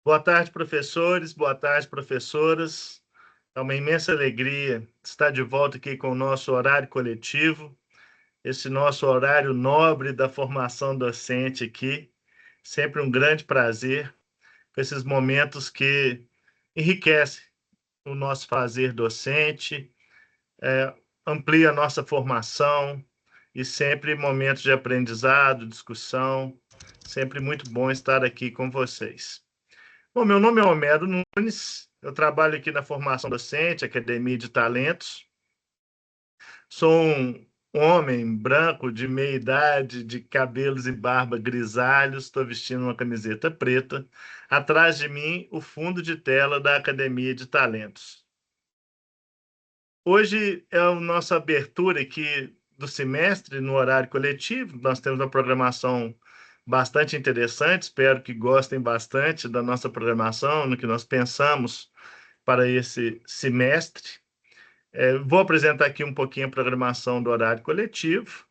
Boa tarde, professores, boa tarde, professoras. É uma imensa alegria estar de volta aqui com o nosso horário coletivo, esse nosso horário nobre da formação docente aqui. Sempre um grande prazer, com esses momentos que enriquecem o nosso fazer docente, amplia a nossa formação e sempre momentos de aprendizado, discussão. Sempre muito bom estar aqui com vocês. Bom, meu nome é Homero Nunes, eu trabalho aqui na formação docente, Academia de Talentos. Sou um homem branco de meia idade, de cabelos e barba grisalhos, estou vestindo uma camiseta preta. Atrás de mim, o fundo de tela da Academia de Talentos. Hoje é a nossa abertura aqui do semestre no horário coletivo. Nós temos uma programação bastante interessante. Espero que gostem bastante da nossa programação, no que nós pensamos para esse semestre. Vou apresentar aqui um pouquinho a programação do horário coletivo.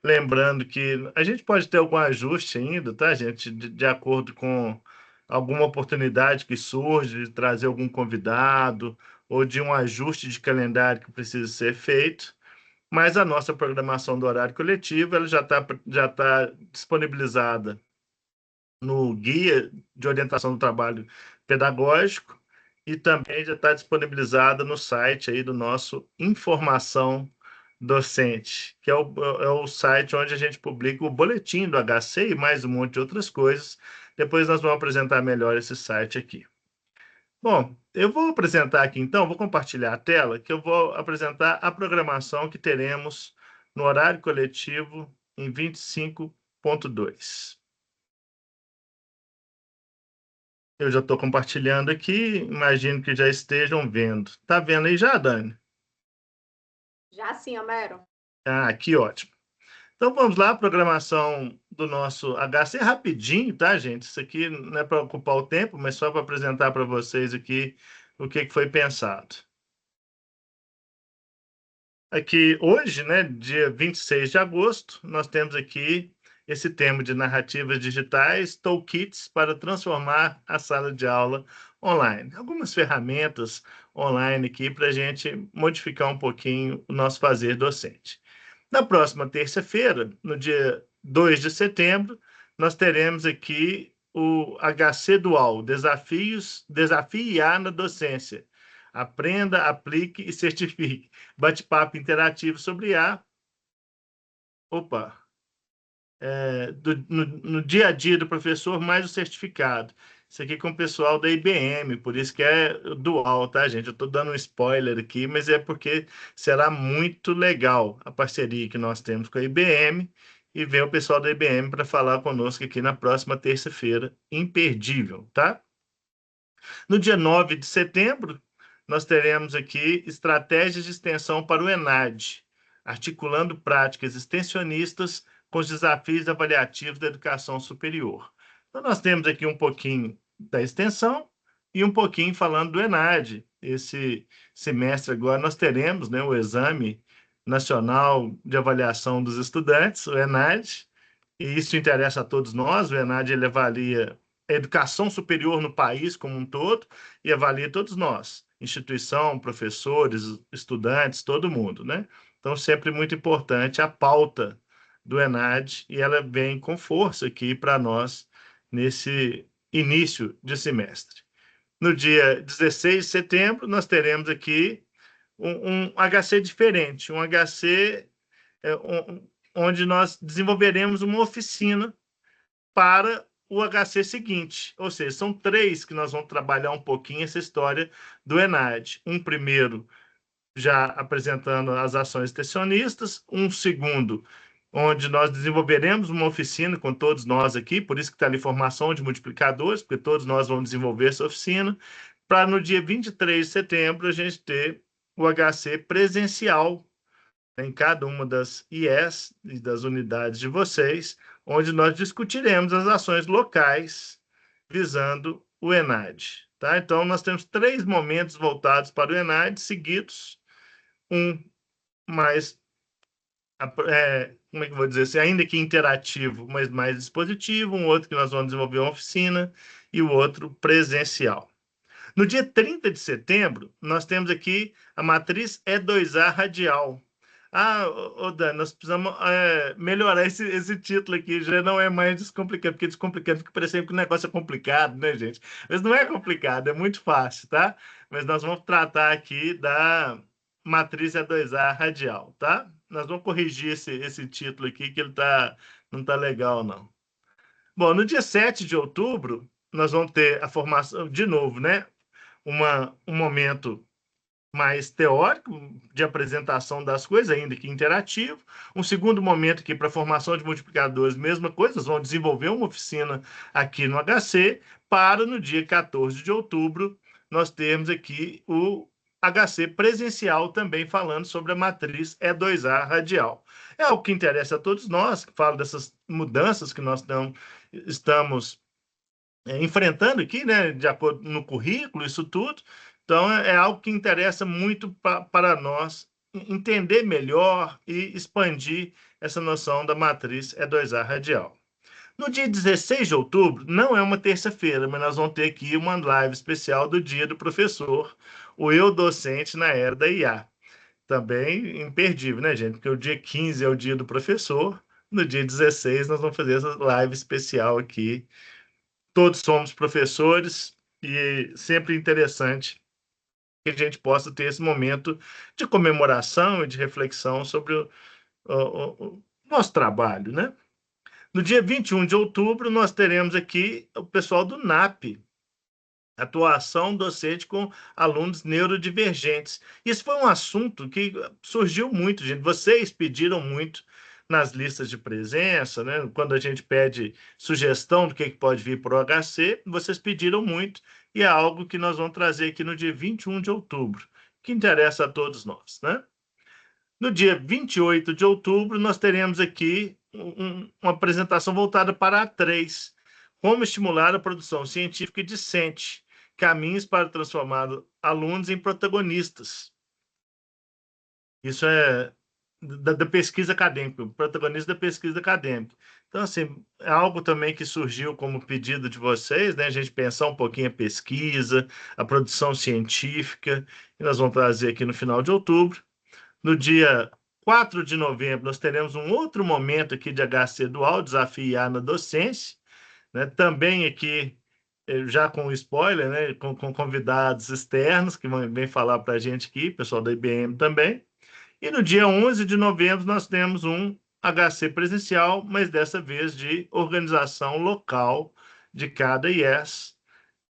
Lembrando que a gente pode ter algum ajuste ainda, tá, gente? De acordo com alguma oportunidade que surge, de trazer algum convidado, ou de um ajuste de calendário que precisa ser feito. Mas a nossa programação do horário coletivo ela já tá disponibilizada no Guia de Orientação do Trabalho Pedagógico e também já está disponibilizada no site aí do nosso Informação Docente, que é o site onde a gente publica o boletim do HC e mais um monte de outras coisas. Depois nós vamos apresentar melhor esse site aqui. Bom, eu vou apresentar aqui então, vou compartilhar a tela, que eu vou apresentar a programação que teremos no horário coletivo em 25.2. Eu já estou compartilhando aqui, imagino que já estejam vendo. Tá vendo aí já, Dani? Já sim, Homero. Ah, que ótimo. Então vamos lá, a programação do nosso HC rapidinho, tá, gente? Isso aqui não é para ocupar o tempo, mas só para apresentar para vocês aqui o que foi pensado. Aqui hoje, né, dia 26 de agosto, nós temos aqui esse tema de narrativas digitais, toolkits para transformar a sala de aula online. Algumas ferramentas online aqui para a gente modificar um pouquinho o nosso fazer docente. Na próxima terça-feira, no dia 2 de setembro, nós teremos aqui o HC Dual, Desafio IA na Docência. Aprenda, aplique e certifique. Bate-papo interativo sobre IA. Opa! No dia a dia do professor, mais o certificado. Isso aqui com o pessoal da IBM, por isso que é dual, tá, gente? Eu estou dando um spoiler aqui, mas é porque será muito legal a parceria que nós temos com a IBM e ver o pessoal da IBM para falar conosco aqui na próxima terça-feira. Imperdível, tá? No dia 9 de setembro, nós teremos aqui estratégias de extensão para o ENAD, articulando práticas extensionistas com os desafios avaliativos da educação superior. Então, nós temos aqui um pouquinho da extensão e um pouquinho falando do ENAD. Esse semestre agora nós teremos, né, o Exame Nacional de Avaliação dos Estudantes, o ENAD, e isso interessa a todos nós. O ENAD ele avalia a educação superior no país como um todo e avalia todos nós, instituição, professores, estudantes, todo mundo, né? Então, sempre muito importante a pauta do ENAD e ela vem com força aqui para nós nesse início de semestre. No dia 16 de setembro, nós teremos aqui um HC diferente, um HC onde nós desenvolveremos uma oficina para o HC seguinte. Ou seja, são 3 que nós vamos trabalhar um pouquinho essa história do ENAD. Um primeiro, já apresentando as ações extensionistas. Um segundo, onde nós desenvolveremos uma oficina com todos nós aqui, por isso que está ali formação de multiplicadores, porque todos nós vamos desenvolver essa oficina, para no dia 23 de setembro a gente ter o HC presencial em cada uma das IES e das unidades de vocês, onde nós discutiremos as ações locais visando o ENAD. Tá? Então, nós temos 3 momentos voltados para o ENAD seguidos, um mais como é que eu vou dizer assim, ainda que interativo, mas mais dispositivo, um outro que nós vamos desenvolver uma oficina e o outro presencial. No dia 30 de setembro, nós temos aqui a matriz E2A radial. Dani, nós precisamos melhorar esse título aqui, já não é mais descomplicado, porque descomplicado fica parecendo que o negócio é complicado, né, gente? Mas não é complicado, é muito fácil, tá? Mas nós vamos tratar aqui da matriz E2A radial, tá? Nós vamos corrigir esse título aqui, que não tá legal, não. Bom, no dia 7 de outubro, nós vamos ter a formação, de novo, né? Um momento mais teórico, de apresentação das coisas, ainda que interativo. Um segundo momento aqui para formação de multiplicadores, mesma coisa, nós vamos desenvolver uma oficina aqui no HC, para no dia 14 de outubro nós termos aqui o HC presencial também falando sobre a matriz E2A radial. É o que interessa a todos nós, que fala dessas mudanças que nós estamos enfrentando aqui, né, de acordo no currículo, isso tudo. Então, é algo que interessa muito para nós entender melhor e expandir essa noção da matriz E2A radial. No dia 16 de outubro, não é uma terça-feira, mas nós vamos ter aqui uma live especial do Dia do Professor, o Eu Docente na Era da IA. Também imperdível, né, gente? Porque o dia 15 é o Dia do Professor, no dia 16 nós vamos fazer essa live especial aqui. Todos somos professores e sempre interessante que a gente possa ter esse momento de comemoração e de reflexão sobre o nosso trabalho, né? No dia 21 de outubro, nós teremos aqui o pessoal do NAP, atuação docente com alunos neurodivergentes. Isso foi um assunto que surgiu muito, gente. Vocês pediram muito nas listas de presença, né? Quando a gente pede sugestão do que pode vir para o HC, vocês pediram muito, e é algo que nós vamos trazer aqui no dia 21 de outubro, que interessa a todos nós, né? No dia 28 de outubro, nós teremos aqui uma apresentação voltada para a 3, como estimular a produção científica e discente, caminhos para transformar alunos em protagonistas. Isso é da pesquisa acadêmica, protagonista da pesquisa acadêmica. Então, assim, é algo também que surgiu como pedido de vocês, né? A gente pensar um pouquinho a pesquisa, a produção científica, e nós vamos trazer aqui no final de outubro. No dia 4 de novembro, nós teremos um outro momento aqui de HC Dual, Desafio IA na Docência, né? Também aqui, já com spoiler, né? Com convidados externos que vêm falar para a gente aqui, pessoal da IBM também. E no dia 11 de novembro, nós temos um HC presencial, mas dessa vez de organização local de cada IES.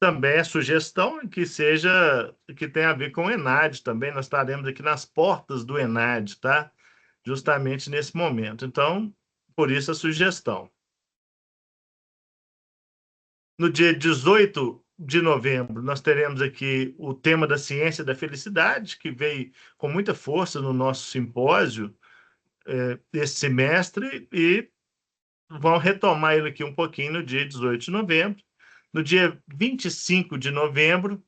Também é sugestão que tenha a ver com o ENAD também. Nós estaremos aqui nas portas do ENAD, tá? Justamente nesse momento. Então, por isso a sugestão. No dia 18 de novembro, nós teremos aqui o tema da ciência da felicidade, que veio com muita força no nosso simpósio esse semestre, e vão retomar ele aqui um pouquinho no dia 18 de novembro. No dia 25 de novembro,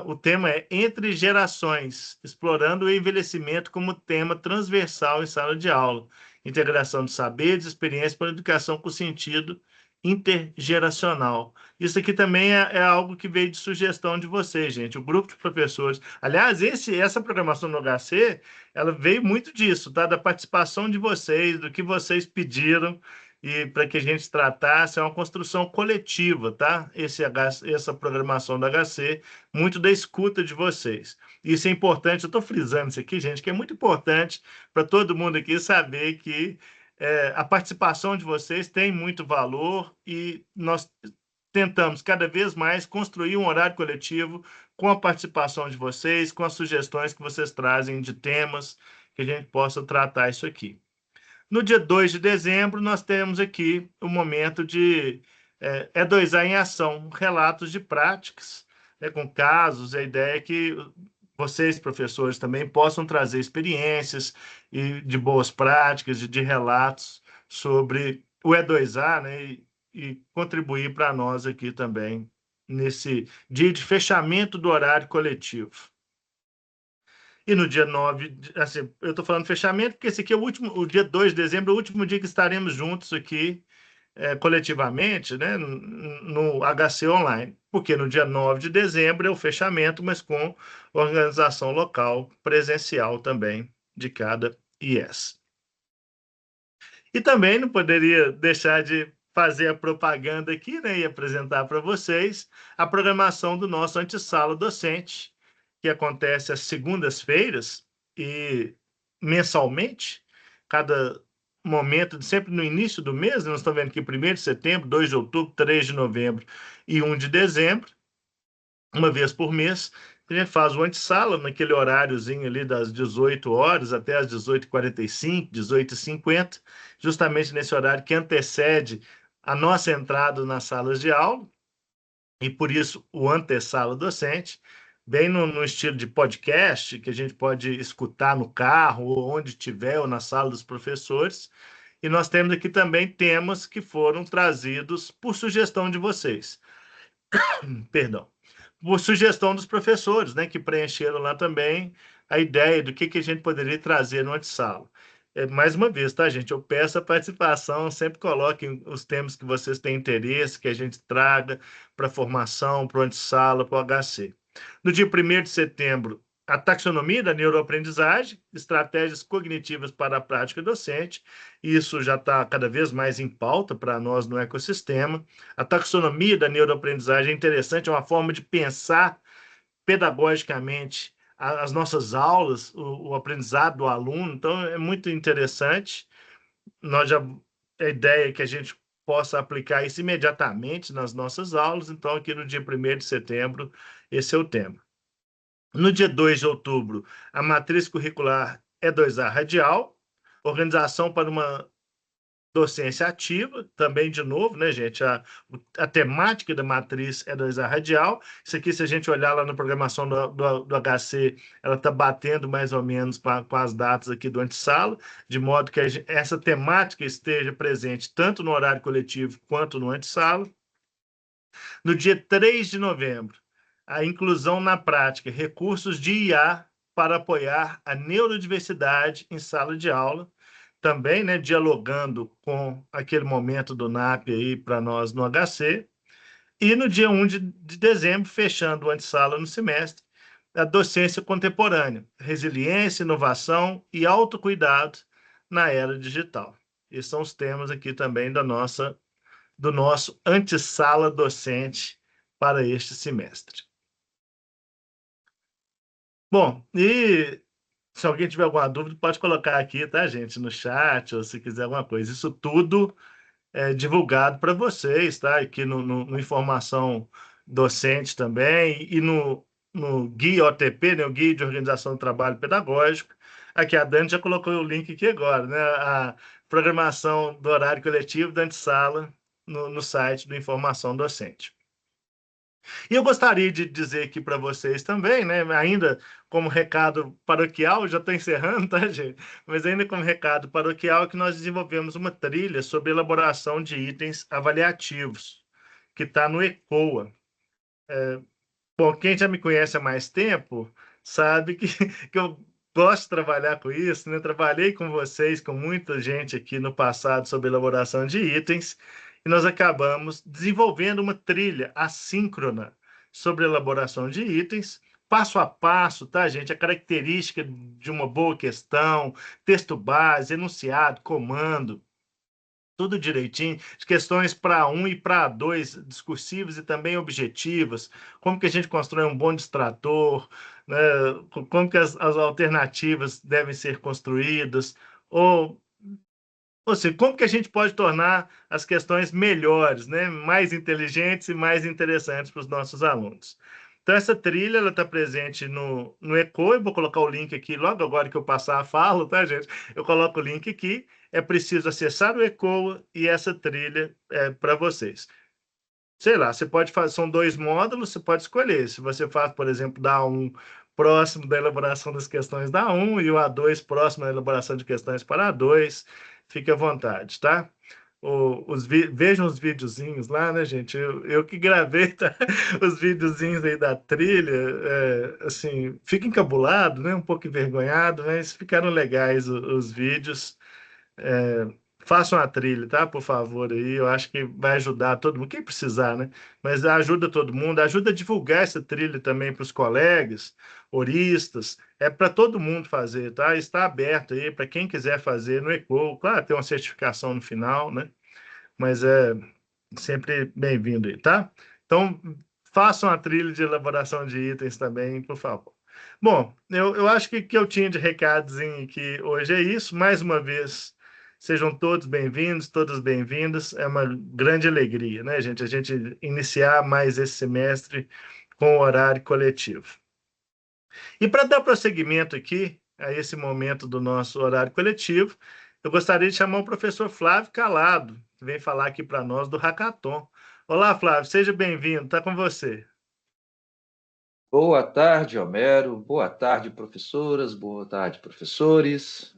o tema é Entre Gerações, explorando o envelhecimento como tema transversal em sala de aula. Integração de saberes e experiências para a educação com sentido intergeracional. Isso aqui também é algo que veio de sugestão de vocês, gente. O grupo de professores. Aliás, essa programação no HC, ela veio muito disso, tá? Da participação de vocês, do que vocês pediram, e para que a gente tratasse, é uma construção coletiva, tá? Essa programação do HC, muito da escuta de vocês. Isso é importante, eu estou frisando isso aqui, gente, que é muito importante para todo mundo aqui saber que a participação de vocês tem muito valor, e nós tentamos cada vez mais construir um horário coletivo com a participação de vocês, com as sugestões que vocês trazem de temas, que a gente possa tratar isso aqui. No dia 2 de dezembro, nós temos aqui o momento de E2A em ação, relatos de práticas, né, com casos. A ideia é que vocês, professores, também possam trazer experiências e de boas práticas e de relatos sobre o E2A, né, e contribuir para nós aqui também nesse dia de fechamento do horário coletivo. E no dia 9, assim, eu estou falando fechamento, porque esse aqui é o dia 2 de dezembro, é o último dia que estaremos juntos aqui, coletivamente, né, no HC Online. Porque no dia 9 de dezembro é o fechamento, mas com organização local, presencial também, de cada IES. E também não poderia deixar de fazer a propaganda aqui, né, e apresentar para vocês a programação do nosso Antessala Docente, que acontece às segundas-feiras e mensalmente, cada momento, sempre no início do mês, nós estamos vendo aqui 1º de setembro, 2 de outubro, 3 de novembro e 1 de dezembro, uma vez por mês. A gente faz o antessala naquele horáriozinho ali das 18 horas até as 18h45, 18h50, justamente nesse horário que antecede a nossa entrada nas salas de aula, e por isso o antessala docente, bem no estilo de podcast, que a gente pode escutar no carro, ou onde estiver, ou na sala dos professores. E nós temos aqui também temas que foram trazidos por sugestão de vocês. Perdão, por sugestão dos professores, né, que preencheram lá também a ideia do que a gente poderia trazer no antessala. Mais uma vez, tá, gente? Eu peço a participação, sempre coloquem os temas que vocês têm interesse, que a gente traga para a formação, para o antessala, para o HC. No dia 1º de setembro, a taxonomia da neuroaprendizagem, estratégias cognitivas para a prática docente. Isso já está cada vez mais em pauta para nós no ecossistema. A taxonomia da neuroaprendizagem é interessante, é uma forma de pensar pedagogicamente as nossas aulas, o aprendizado do aluno. Então, é muito interessante. A ideia é que a gente possa aplicar isso imediatamente nas nossas aulas. Então, aqui no dia 1º de setembro, esse é o tema. No dia 2 de outubro, a matriz curricular E2A radial, organização para uma docência ativa, também de novo, né, gente? A temática da matriz E2A radial. Isso aqui, se a gente olhar lá na programação do HC, ela está batendo mais ou menos com as datas aqui do antessala, de modo que essa temática esteja presente tanto no horário coletivo quanto no antessala. No dia 3 de novembro, a inclusão na prática, recursos de IA para apoiar a neurodiversidade em sala de aula, também, né, dialogando com aquele momento do NAP aí para nós no HC. E no dia 1 de dezembro, fechando o antessala no semestre, a docência contemporânea, resiliência, inovação e autocuidado na era digital. Esses são os temas aqui também do nosso antessala docente para este semestre. Bom, e se alguém tiver alguma dúvida, pode colocar aqui, tá, gente, no chat, ou se quiser alguma coisa. Isso tudo é divulgado para vocês, tá? Aqui no Informação Docente também, e no Guia OTP, né, o Guia de Organização do Trabalho Pedagógico. Aqui a Dani já colocou o link aqui agora, né? A programação do horário coletivo da antessala no site do Informação Docente. E eu gostaria de dizer aqui para vocês também, né, ainda como recado paroquial, já estou encerrando, tá, gente? Mas ainda como recado paroquial, que nós desenvolvemos uma trilha sobre elaboração de itens avaliativos, que está no ECOA. Bom, quem já me conhece há mais tempo sabe que eu gosto de trabalhar com isso, né? Trabalhei com vocês, com muita gente aqui no passado sobre elaboração de itens, e nós acabamos desenvolvendo uma trilha assíncrona sobre elaboração de itens, passo a passo, tá, gente? A característica de uma boa questão, texto base, enunciado, comando, tudo direitinho, as questões para um e para dois, discursivas e também objetivas, como que a gente constrói um bom distrator, né? Como que as alternativas devem ser construídas, ou seja, como que a gente pode tornar as questões melhores, né? Mais inteligentes e mais interessantes para os nossos alunos. Então, essa trilha está presente no ECO. Eu vou colocar o link aqui logo agora que eu passar a fala, tá, gente? Eu coloco o link aqui. É preciso acessar o ECO e essa trilha é para vocês. Sei lá, você pode fazer, são 2 módulos, você pode escolher. Se você faz, por exemplo, da A1 próximo da elaboração das questões da A1 e o A2 próximo da elaboração de questões para A2, fique à vontade, tá? vejam os videozinhos lá, né, gente? Eu que gravei, tá? Os videozinhos aí da trilha, assim, fica encabulado, né? Um pouco envergonhado, mas ficaram legais os vídeos. É, façam a trilha, tá? Por favor, aí. Eu acho que vai ajudar todo mundo, quem precisar, né? Mas ajuda todo mundo, ajuda a divulgar essa trilha também para os colegas, horistas. É para todo mundo fazer, tá? Está aberto aí para quem quiser fazer no ECO. Claro, tem uma certificação no final, né? Mas é sempre bem-vindo aí, tá? Então, façam a trilha de elaboração de itens também, por favor. Bom, eu acho que o que eu tinha de recadinho aqui hoje é isso. Mais uma vez, sejam todos bem-vindos, todas bem-vindas. É uma grande alegria, né, gente? A gente iniciar mais esse semestre com o horário coletivo. E para dar prosseguimento aqui a esse momento do nosso horário coletivo, eu gostaria de chamar o professor Flávio Calado, que vem falar aqui para nós do Hackathon. Olá, Flávio, seja bem-vindo, está com você. Boa tarde, Homero. Boa tarde, professoras. Boa tarde, professores.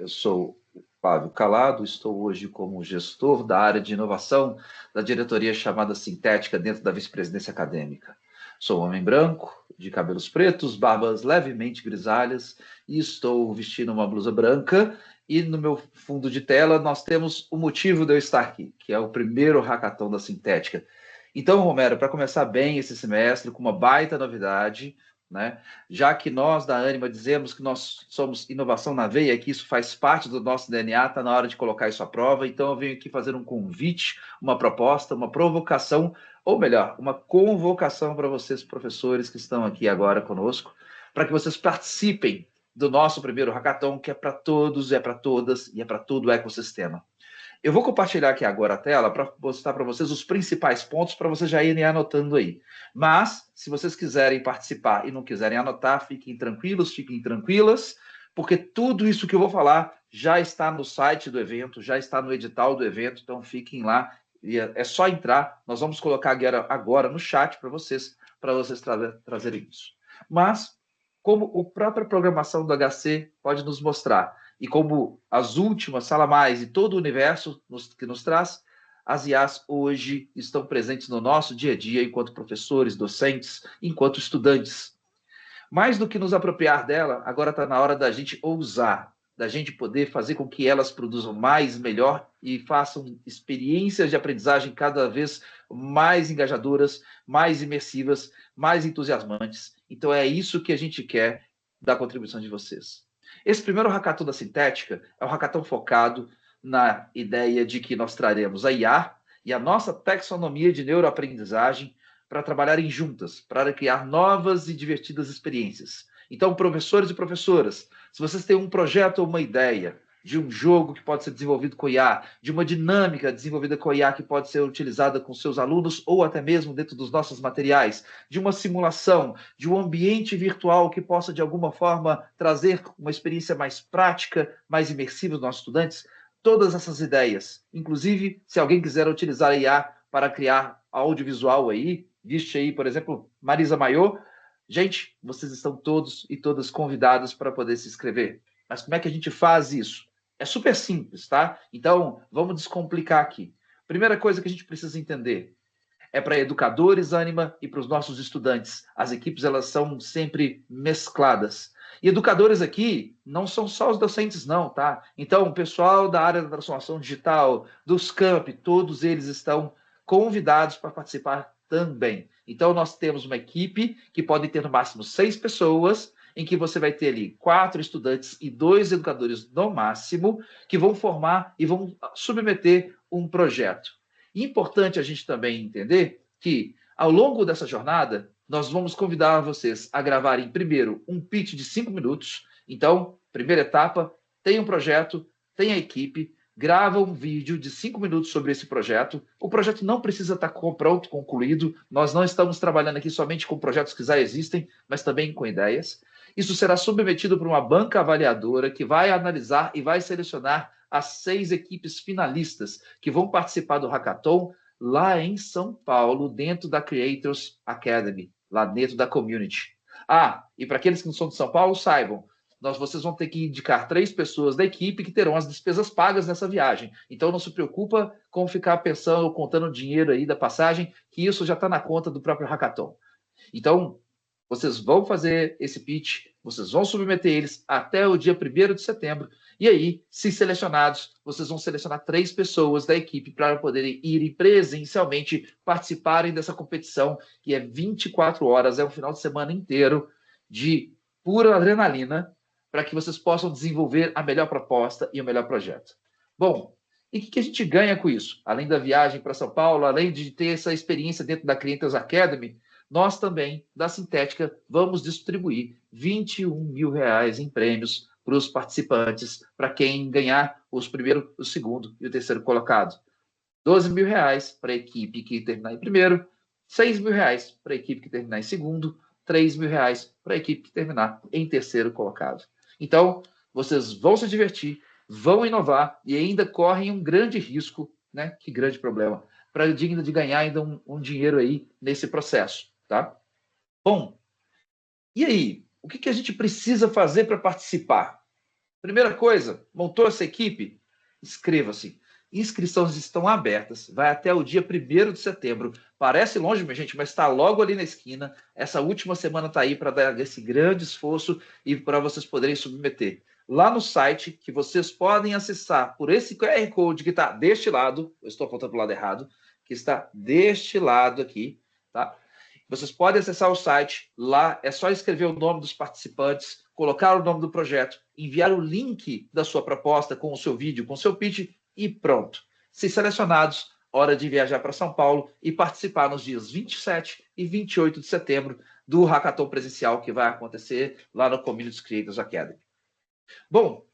Eu sou o Flávio Calado, estou hoje como gestor da área de inovação da diretoria chamada Sintética dentro da vice-presidência acadêmica. Sou um homem branco, de cabelos pretos, barbas levemente grisalhas e estou vestindo uma blusa branca. E no meu fundo de tela nós temos o motivo de eu estar aqui, que é o primeiro hackathon da Sintética. Então, Romero, para começar bem esse semestre, com uma baita novidade, né? Já que nós da Ânima dizemos que nós somos inovação na veia, que isso faz parte do nosso DNA, está na hora de colocar isso à prova. Então, eu venho aqui fazer um convite, uma proposta, uma provocação, ou melhor, uma convocação para vocês, professores que estão aqui agora conosco, para que vocês participem do nosso primeiro hackathon, que é para todos, é para todas e é para todo o ecossistema. Eu vou compartilhar aqui agora a tela para mostrar para vocês os principais pontos para vocês já irem anotando aí. Mas, se vocês quiserem participar e não quiserem anotar, fiquem tranquilos, fiquem tranquilas, porque tudo isso que eu vou falar já está no site do evento, já está no edital do evento, então fiquem lá. E é só entrar, nós vamos colocar agora no chat para vocês trazerem isso. Mas, como a própria programação do HC pode nos mostrar, e como as últimas, Sala Mais e todo o universo que nos traz, as IAs hoje estão presentes no nosso dia a dia enquanto professores, docentes, enquanto estudantes. Mais do que nos apropriar dela, agora está na hora da gente ousar, da gente poder fazer com que elas produzam mais, melhor e façam experiências de aprendizagem cada vez mais engajadoras, mais imersivas, mais entusiasmantes. Então é isso que a gente quer da contribuição de vocês. Esse primeiro hackathon da Sintética é um hackathon focado na ideia de que nós traremos a IA e a nossa taxonomia de neuroaprendizagem para trabalharem juntas, para criar novas e divertidas experiências. Então, professores e professoras, se vocês têm um projeto ou uma ideia de um jogo que pode ser desenvolvido com IA, de uma dinâmica desenvolvida com IA que pode ser utilizada com seus alunos ou até mesmo dentro dos nossos materiais, de uma simulação, de um ambiente virtual que possa, de alguma forma, trazer uma experiência mais prática, mais imersiva dos nossos estudantes, todas essas ideias, inclusive se alguém quiser utilizar a IA para criar audiovisual aí, viste aí, por exemplo, Marisa Maiô, gente, vocês estão todos e todas convidados para poder se inscrever. Mas como é que a gente faz isso? É super simples, tá? Então, vamos descomplicar aqui. Primeira coisa que a gente precisa entender é para educadores, Ânima, e para os nossos estudantes. As equipes, elas são sempre mescladas. E educadores aqui não são só os docentes, não, tá? Então, o pessoal da área da transformação digital, dos campi, todos eles estão convidados para participar também. Então, nós temos uma equipe que pode ter no máximo 6 pessoas, em que você vai ter ali 4 estudantes e 2 educadores no máximo, que vão formar e vão submeter um projeto. E importante a gente também entender que, ao longo dessa jornada, nós vamos convidar vocês a gravarem primeiro um pitch de 5 minutos. Então, primeira etapa, tem um projeto, tem a equipe, grava um vídeo de 5 minutos sobre esse projeto. O projeto não precisa estar pronto, concluído. Nós não estamos trabalhando aqui somente com projetos que já existem, mas também com ideias. Isso será submetido para uma banca avaliadora que vai analisar e vai selecionar as 6 equipes finalistas que vão participar do hackathon lá em São Paulo, dentro da Creators Academy, lá dentro da community. Ah, e para aqueles que não são de São Paulo, saibam, vocês vão ter que indicar 3 pessoas da equipe que terão as despesas pagas nessa viagem. Então, não se preocupa com ficar pensando, contando dinheiro aí da passagem, que isso já está na conta do próprio hackathon. Então, vocês vão fazer esse pitch, vocês vão submeter eles até o dia 1º de setembro, e aí, se selecionados, vocês vão selecionar 3 pessoas da equipe para poderem ir presencialmente participarem dessa competição, que é 24 horas, é um final de semana inteiro de pura adrenalina, para que vocês possam desenvolver a melhor proposta e o melhor projeto. Bom, e o que a gente ganha com isso? Além da viagem para São Paulo, além de ter essa experiência dentro da Creators Academy, nós também, da Sintética, vamos distribuir R$21 mil em prêmios para os participantes, para quem ganhar os primeiro, o segundo e o terceiro colocado. R$12 mil para a equipe que terminar em primeiro, R$6 mil para a equipe que terminar em segundo, R$3 mil para a equipe que terminar em terceiro colocado. Então, vocês vão se divertir, vão inovar e ainda correm um grande risco, né? Que grande problema, para digno de ganhar ainda um dinheiro aí nesse processo. Tá? Bom, e aí? O que a gente precisa fazer para participar? Primeira coisa, montou essa equipe? Inscreva-se. Inscrições estão abertas. Vai até o dia 1º de setembro. Parece longe, minha gente, mas está logo ali na esquina. Essa última semana está aí para dar esse grande esforço e para vocês poderem submeter. Lá no site, que vocês podem acessar por esse QR Code que está deste lado, eu estou apontando para o lado errado, que está deste lado aqui, tá? Vocês podem acessar o site, lá é só escrever o nome dos participantes, colocar o nome do projeto, enviar o link da sua proposta com o seu vídeo, com o seu pitch e pronto. Se selecionados, hora de viajar para São Paulo e participar nos dias 27 e 28 de setembro do hackathon presencial que vai acontecer lá no Community Creators Academy. Bom,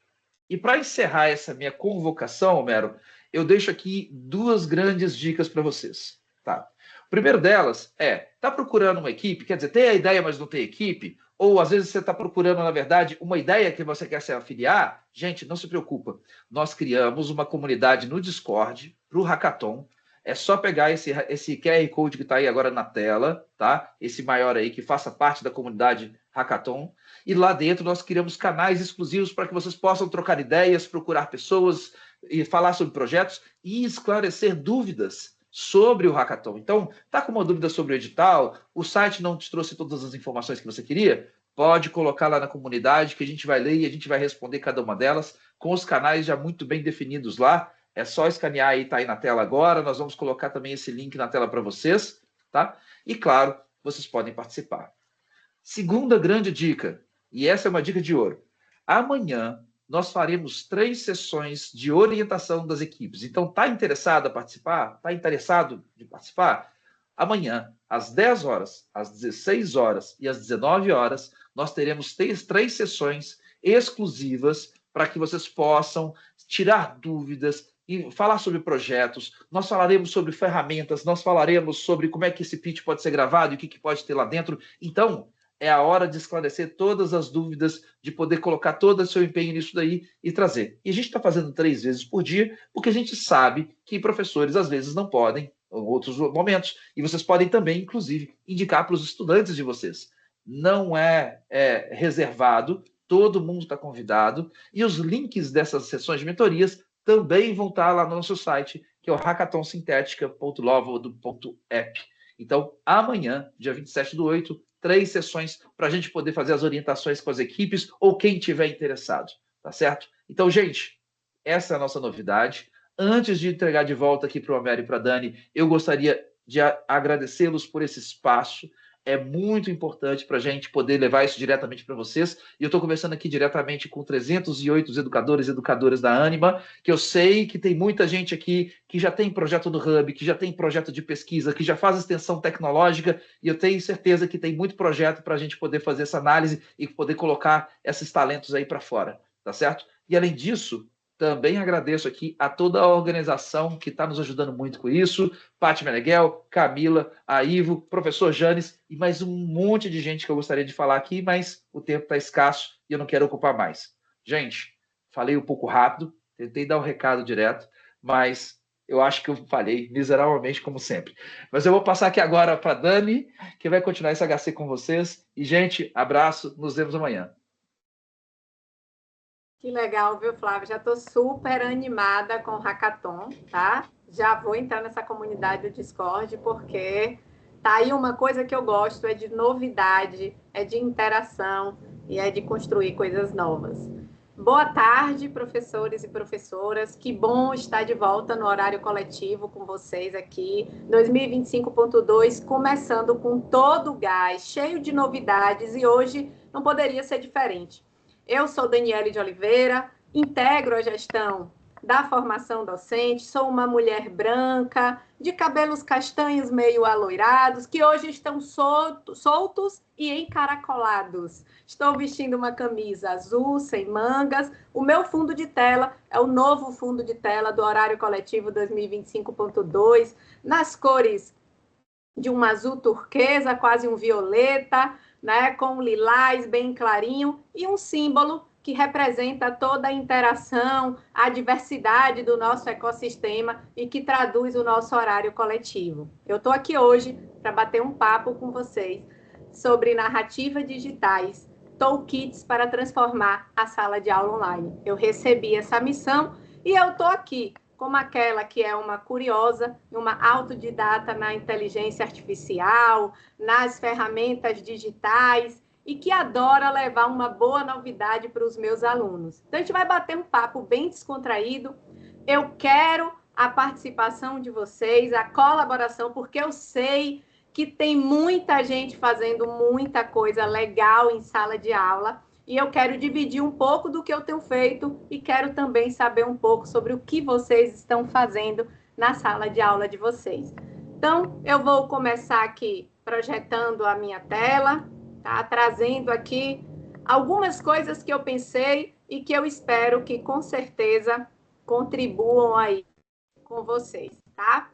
e para encerrar essa minha convocação, Homero, eu deixo aqui 2 grandes dicas para vocês. Tá? O primeiro delas está procurando uma equipe, quer dizer, tem a ideia, mas não tem equipe, ou às vezes você está procurando, na verdade, uma ideia que você quer se afiliar. Gente, não se preocupa. Nós criamos uma comunidade no Discord para o Hackathon. É só pegar esse QR Code que está aí agora na tela, tá? Esse maior aí, que faça parte da comunidade Hackathon. E lá dentro nós criamos canais exclusivos para que vocês possam trocar ideias, procurar pessoas, e falar sobre projetos e esclarecer dúvidas sobre o hackathon. Então, tá com uma dúvida sobre o edital, o site não te trouxe todas as informações que você queria? Pode colocar lá na comunidade que a gente vai ler e a gente vai responder cada uma delas com os canais já muito bem definidos lá. É só escanear aí, tá aí na tela agora. Nós vamos colocar também esse link na tela para vocês, tá? E claro, vocês podem participar. Segunda grande dica, e essa é uma dica de ouro. Amanhã nós faremos 3 sessões de orientação das equipes. Então, está interessado a participar? Está interessado em participar? Amanhã, às 10 horas, às 16 horas e às 19 horas, nós teremos 3 sessões exclusivas para que vocês possam tirar dúvidas e falar sobre projetos. Nós falaremos sobre ferramentas, nós falaremos sobre como é que esse pitch pode ser gravado e o que pode ter lá dentro. Então, é a hora de esclarecer todas as dúvidas, de poder colocar todo o seu empenho nisso daí e trazer. E a gente está fazendo 3 vezes por dia, porque a gente sabe que professores às vezes não podem, em outros momentos, e vocês podem também, inclusive, indicar para os estudantes de vocês. Não é reservado, todo mundo está convidado, e os links dessas sessões de mentorias também vão estar lá no nosso site, que é o hackathonsintética.lovo.app. Então, amanhã, dia 27/8, 3 sessões para a gente poder fazer as orientações com as equipes ou quem tiver interessado, tá certo? Então, gente, essa é a nossa novidade. Antes de entregar de volta aqui para o Homero e para a Dani, eu gostaria de agradecê-los por esse espaço. É muito importante para a gente poder levar isso diretamente para vocês. E eu estou conversando aqui diretamente com 308 educadores e educadoras da Anima, que eu sei que tem muita gente aqui que já tem projeto no Hub, que já tem projeto de pesquisa, que já faz extensão tecnológica, e eu tenho certeza que tem muito projeto para a gente poder fazer essa análise e poder colocar esses talentos aí para fora, tá certo? E além disso, também agradeço aqui a toda a organização que está nos ajudando muito com isso. Paty Meneghel, Camila, a Ivo, professor Janes e mais um monte de gente que eu gostaria de falar aqui, mas o tempo está escasso e eu não quero ocupar mais. Gente, falei um pouco rápido, tentei dar um recado direto, mas eu acho que eu falhei miseravelmente, como sempre. Mas eu vou passar aqui agora para a Dani, que vai continuar esse HC com vocês. E, gente, abraço, nos vemos amanhã. Que legal, viu, Flávia? Já estou super animada com o Hackathon, tá? Já vou entrar nessa comunidade do Discord, porque tá aí uma coisa que eu gosto, é de novidade, é de interação e é de construir coisas novas. Boa tarde, professores e professoras. Que bom estar de volta no horário coletivo com vocês aqui. 2025.2, começando com todo o gás, cheio de novidades, e hoje não poderia ser diferente. Eu sou Daniele de Oliveira, integro a gestão da formação docente, sou uma mulher branca, de cabelos castanhos meio aloirados, que hoje estão soltos e encaracolados. Estou vestindo uma camisa azul, sem mangas. O meu fundo de tela é o novo fundo de tela do Horário Coletivo 2025.2, nas cores de um azul turquesa, quase um violeta, né, com um lilás bem clarinho, e um símbolo que representa toda a interação, a diversidade do nosso ecossistema e que traduz o nosso horário coletivo. Eu estou aqui hoje para bater um papo com vocês sobre narrativas digitais, toolkits para transformar a sala de aula online. Eu recebi essa missão e eu estou aqui como aquela que é uma curiosa, uma autodidata na inteligência artificial, nas ferramentas digitais, e que adora levar uma boa novidade para os meus alunos. Então, a gente vai bater um papo bem descontraído. Eu quero a participação de vocês, a colaboração, porque eu sei que tem muita gente fazendo muita coisa legal em sala de aula, e eu quero dividir um pouco do que eu tenho feito e quero também saber um pouco sobre o que vocês estão fazendo na sala de aula de vocês. Então, eu vou começar aqui projetando a minha tela, tá? Trazendo aqui algumas coisas que eu pensei e que eu espero que, com certeza, contribuam aí com vocês, tá?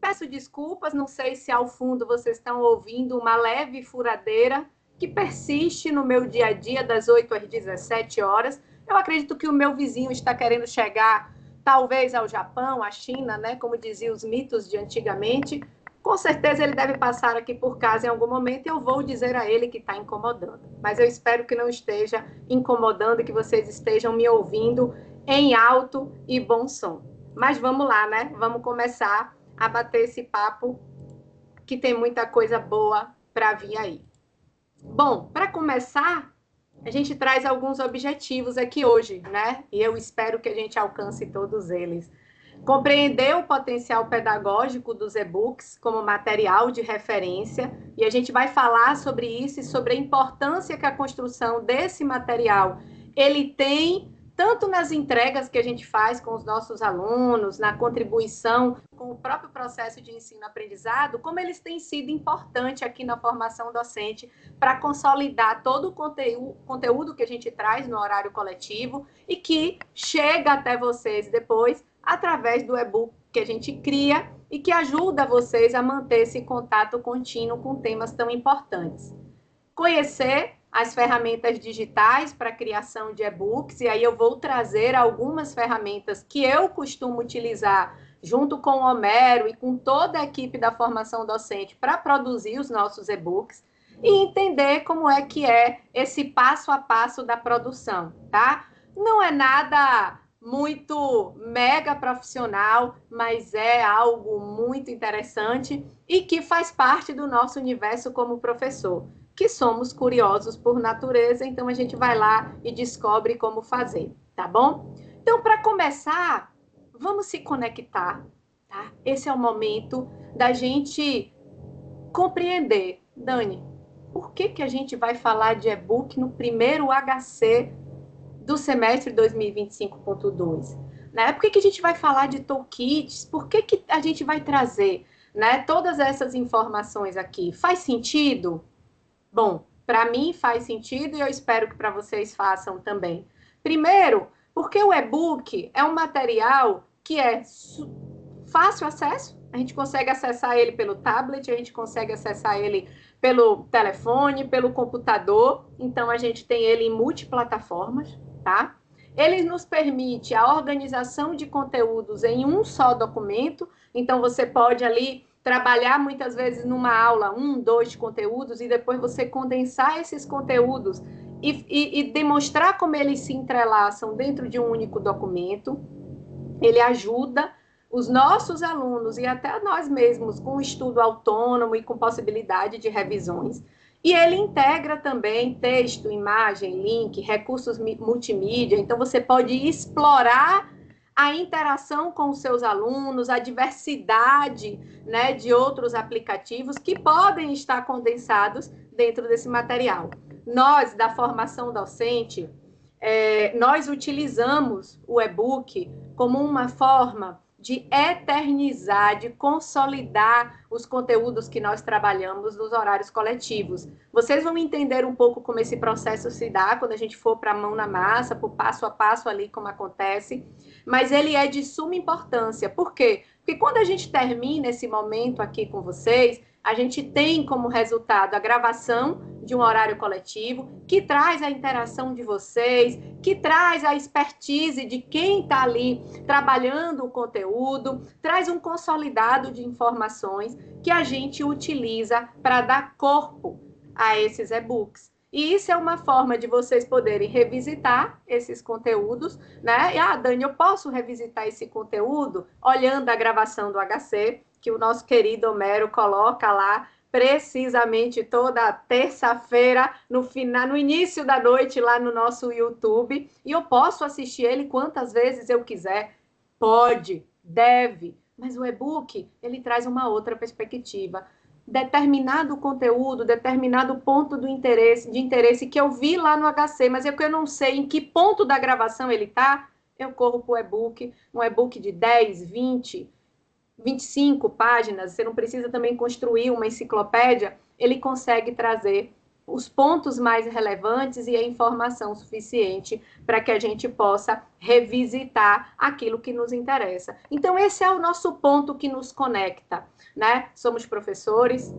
Peço desculpas, não sei se ao fundo vocês estão ouvindo uma leve furadeira que persiste no meu dia a dia, das 8 às 17 horas. Eu acredito que o meu vizinho está querendo chegar, talvez, ao Japão, à China, né? Como diziam os mitos de antigamente. Com certeza ele deve passar aqui por casa em algum momento e eu vou dizer a ele que está incomodando. Mas eu espero que não esteja incomodando, que vocês estejam me ouvindo em alto e bom som. Mas vamos lá, né? Vamos começar a bater esse papo, que tem muita coisa boa para vir aí. Bom, para começar, a gente traz alguns objetivos aqui hoje, né? E eu espero que a gente alcance todos eles. Compreender o potencial pedagógico dos e-books como material de referência, e a gente vai falar sobre isso e sobre a importância que a construção desse material ele tem, tanto nas entregas que a gente faz com os nossos alunos, na contribuição com o próprio processo de ensino-aprendizado, como eles têm sido importantes aqui na formação docente para consolidar todo o conteúdo que a gente traz no horário coletivo e que chega até vocês depois através do e-book que a gente cria e que ajuda vocês a manter esse contato contínuo com temas tão importantes. Conhecer as ferramentas digitais para a criação de e-books, e aí eu vou trazer algumas ferramentas que eu costumo utilizar junto com o Homero e com toda a equipe da formação docente para produzir os nossos e-books e entender como é que é esse passo a passo da produção, tá? Não é nada muito mega profissional, mas é algo muito interessante e que faz parte do nosso universo como professor, que somos curiosos por natureza, então a gente vai lá e descobre como fazer, tá bom? Então, para começar, vamos se conectar, tá? Esse é o momento da gente compreender. Dani, por que a gente vai falar de e-book no primeiro HC do semestre 2025.2? Né? Por que a gente vai falar de toolkits? Por que a gente vai trazer, né, todas essas informações aqui? Faz sentido? Bom, para mim faz sentido e eu espero que para vocês façam também. Primeiro, porque o e-book é um material que é fácil acesso, a gente consegue acessar ele pelo tablet, a gente consegue acessar ele pelo telefone, pelo computador, então a gente tem ele em multiplataformas, tá? Ele nos permite a organização de conteúdos em um só documento, então você pode ali trabalhar muitas vezes numa aula 1, 2 conteúdos e depois você condensar esses conteúdos e demonstrar como eles se entrelaçam dentro de um único documento. Ele ajuda os nossos alunos e até nós mesmos com estudo autônomo e com possibilidade de revisões. E ele integra também texto, imagem, link, recursos multimídia. Então, você pode explorar a interação com os seus alunos, a diversidade, né, de outros aplicativos que podem estar condensados dentro desse material. Nós, da formação docente, nós utilizamos o e-book como uma forma de eternizar, de consolidar os conteúdos que nós trabalhamos nos horários coletivos. Vocês vão entender um pouco como esse processo se dá quando a gente for para a mão na massa, por passo a passo ali como acontece, mas ele é de suma importância. Por quê? Porque quando a gente termina esse momento aqui com vocês, a gente tem como resultado a gravação de um horário coletivo, que traz a interação de vocês, que traz a expertise de quem está ali trabalhando o conteúdo, traz um consolidado de informações que a gente utiliza para dar corpo a esses e-books. E isso é uma forma de vocês poderem revisitar esses conteúdos, né? E, Dani, eu posso revisitar esse conteúdo olhando a gravação do HC, que o nosso querido Homero coloca lá precisamente toda terça-feira, no início da noite, lá no nosso YouTube, e eu posso assistir ele quantas vezes eu quiser. Pode, deve, mas o e-book, ele traz uma outra perspectiva. Determinado conteúdo, determinado ponto de interesse que eu vi lá no HC, mas eu não sei em que ponto da gravação ele está, eu corro para o e-book, um e-book de 10, 20, 25 páginas, você não precisa também construir uma enciclopédia, ele consegue trazer os pontos mais relevantes e a informação suficiente para que a gente possa revisitar aquilo que nos interessa. Então, esse é o nosso ponto que nos conecta, né? Somos professores,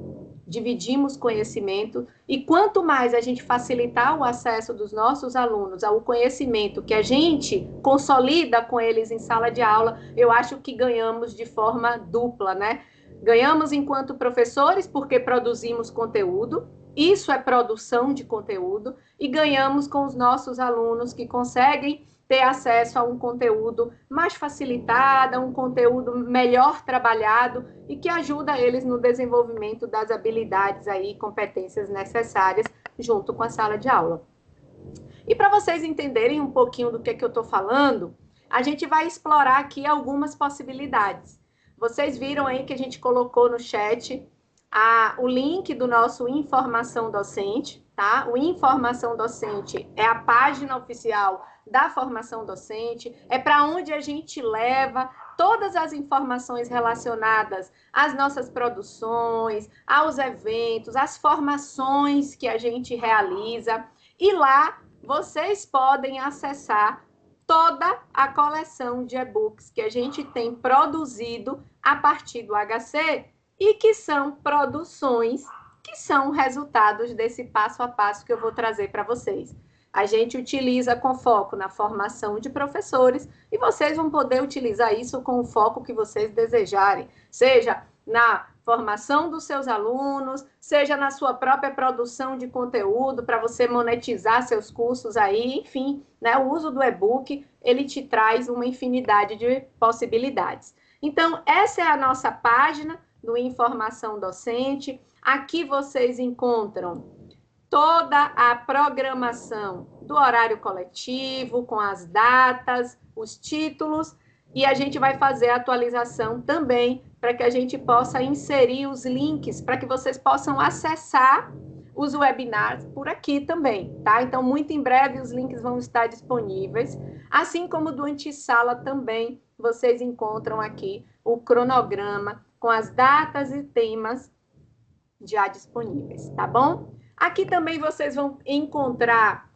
dividimos conhecimento, e quanto mais a gente facilitar o acesso dos nossos alunos ao conhecimento que a gente consolida com eles em sala de aula, eu acho que ganhamos de forma dupla, né? Ganhamos enquanto professores, porque produzimos conteúdo, isso é produção de conteúdo, e ganhamos com os nossos alunos que conseguem ter acesso a um conteúdo mais facilitado, a um conteúdo melhor trabalhado e que ajuda eles no desenvolvimento das habilidades aí, competências necessárias junto com a sala de aula. E para vocês entenderem um pouquinho do que eu estou falando, a gente vai explorar aqui algumas possibilidades. Vocês viram aí que a gente colocou no chat o link do nosso Informação Docente, tá? O Informação Docente é a página oficial da formação docente, é para onde a gente leva todas as informações relacionadas às nossas produções, aos eventos, às formações que a gente realiza, e lá vocês podem acessar toda a coleção de e-books que a gente tem produzido a partir do HC, e que são produções que são resultados desse passo a passo que eu vou trazer para vocês. A gente utiliza com foco na formação de professores, e vocês vão poder utilizar isso com o foco que vocês desejarem, seja na formação dos seus alunos, seja na sua própria produção de conteúdo, para você monetizar seus cursos aí, enfim, né? O uso do e-book, ele te traz uma infinidade de possibilidades. Então, essa é a nossa página do Informação Docente. Aqui vocês encontram toda a programação do horário coletivo, com as datas, os títulos, e a gente vai fazer a atualização também para que a gente possa inserir os links para que vocês possam acessar os webinars por aqui também, tá? Então, muito em breve os links vão estar disponíveis, assim como do Antissala também, vocês encontram aqui o cronograma com as datas e temas já disponíveis, tá bom? Aqui também vocês vão encontrar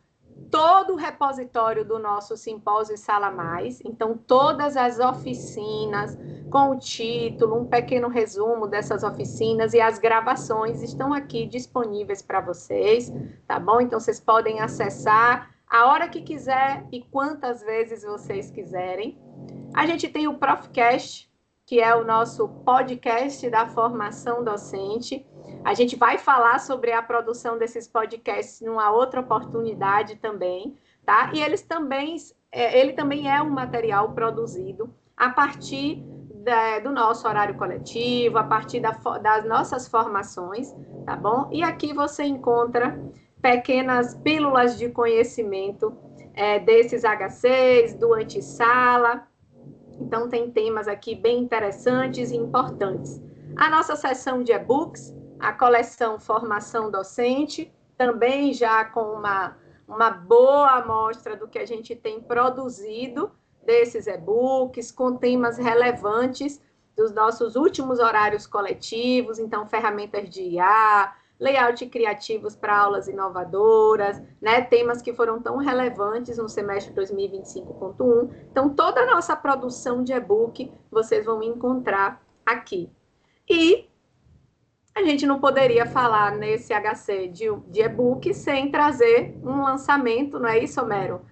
todo o repositório do nosso Simpósio Sala Mais, então todas as oficinas com o título, um pequeno resumo dessas oficinas e as gravações estão aqui disponíveis para vocês, tá bom? Então vocês podem acessar a hora que quiser e quantas vezes vocês quiserem. A gente tem o Profcast, que é o nosso podcast da formação docente. A gente vai falar sobre a produção desses podcasts numa outra oportunidade também, tá? E ele também é um material produzido a partir do nosso horário coletivo, a partir das nossas formações, tá bom? E aqui você encontra pequenas pílulas de conhecimento desses HCs, do antissala. Então, tem temas aqui bem interessantes e importantes. A nossa seção de e-books, a coleção Formação Docente, também já com uma boa amostra do que a gente tem produzido desses e-books, com temas relevantes dos nossos últimos horários coletivos, então, ferramentas de IA, layout criativos para aulas inovadoras, né? Temas que foram tão relevantes no semestre 2025.1. Então, toda a nossa produção de e-book vocês vão encontrar aqui. E a gente não poderia falar nesse HC de e-book sem trazer um lançamento, não é isso, Homero?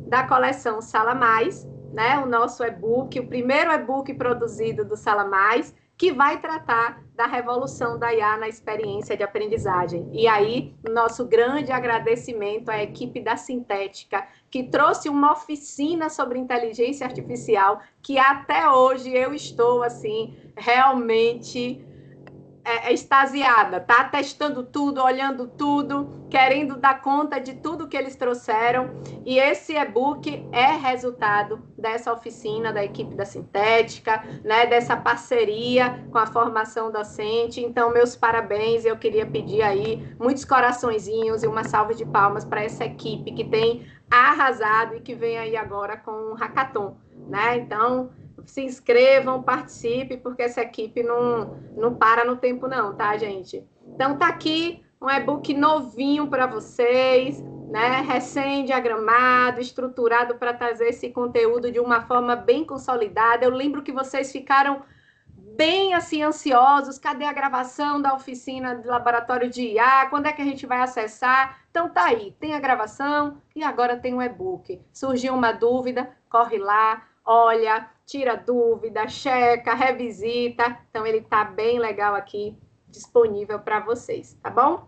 Da coleção Sala Mais, né? O nosso e-book, o primeiro e-book produzido do Sala Mais, que vai tratar da revolução da IA na experiência de aprendizagem. E aí, nosso grande agradecimento à equipe da Sintética, que trouxe uma oficina sobre inteligência artificial, que até hoje eu estou, assim, realmente extasiada, tá? Testando tudo, olhando tudo, querendo dar conta de tudo que eles trouxeram. E esse e-book é resultado dessa oficina da equipe da Sintética, né? Dessa parceria com a formação docente. Então, meus parabéns. Eu queria pedir aí muitos coraçõezinhos e uma salva de palmas para essa equipe que tem arrasado e que vem aí agora com um hackathon, né? Então, se inscrevam, participem, porque essa equipe não para no tempo não, tá, gente? Então, tá aqui um e-book novinho para vocês, né? Recém-diagramado, estruturado para trazer esse conteúdo de uma forma bem consolidada. Eu lembro que vocês ficaram bem assim ansiosos, cadê a gravação da oficina de laboratório de IA, quando é que a gente vai acessar? Então tá aí, tem a gravação e agora tem um e-book. Surgiu uma dúvida, corre lá, olha, tira dúvida, checa, revisita. Então ele tá bem legal aqui, disponível para vocês, tá bom?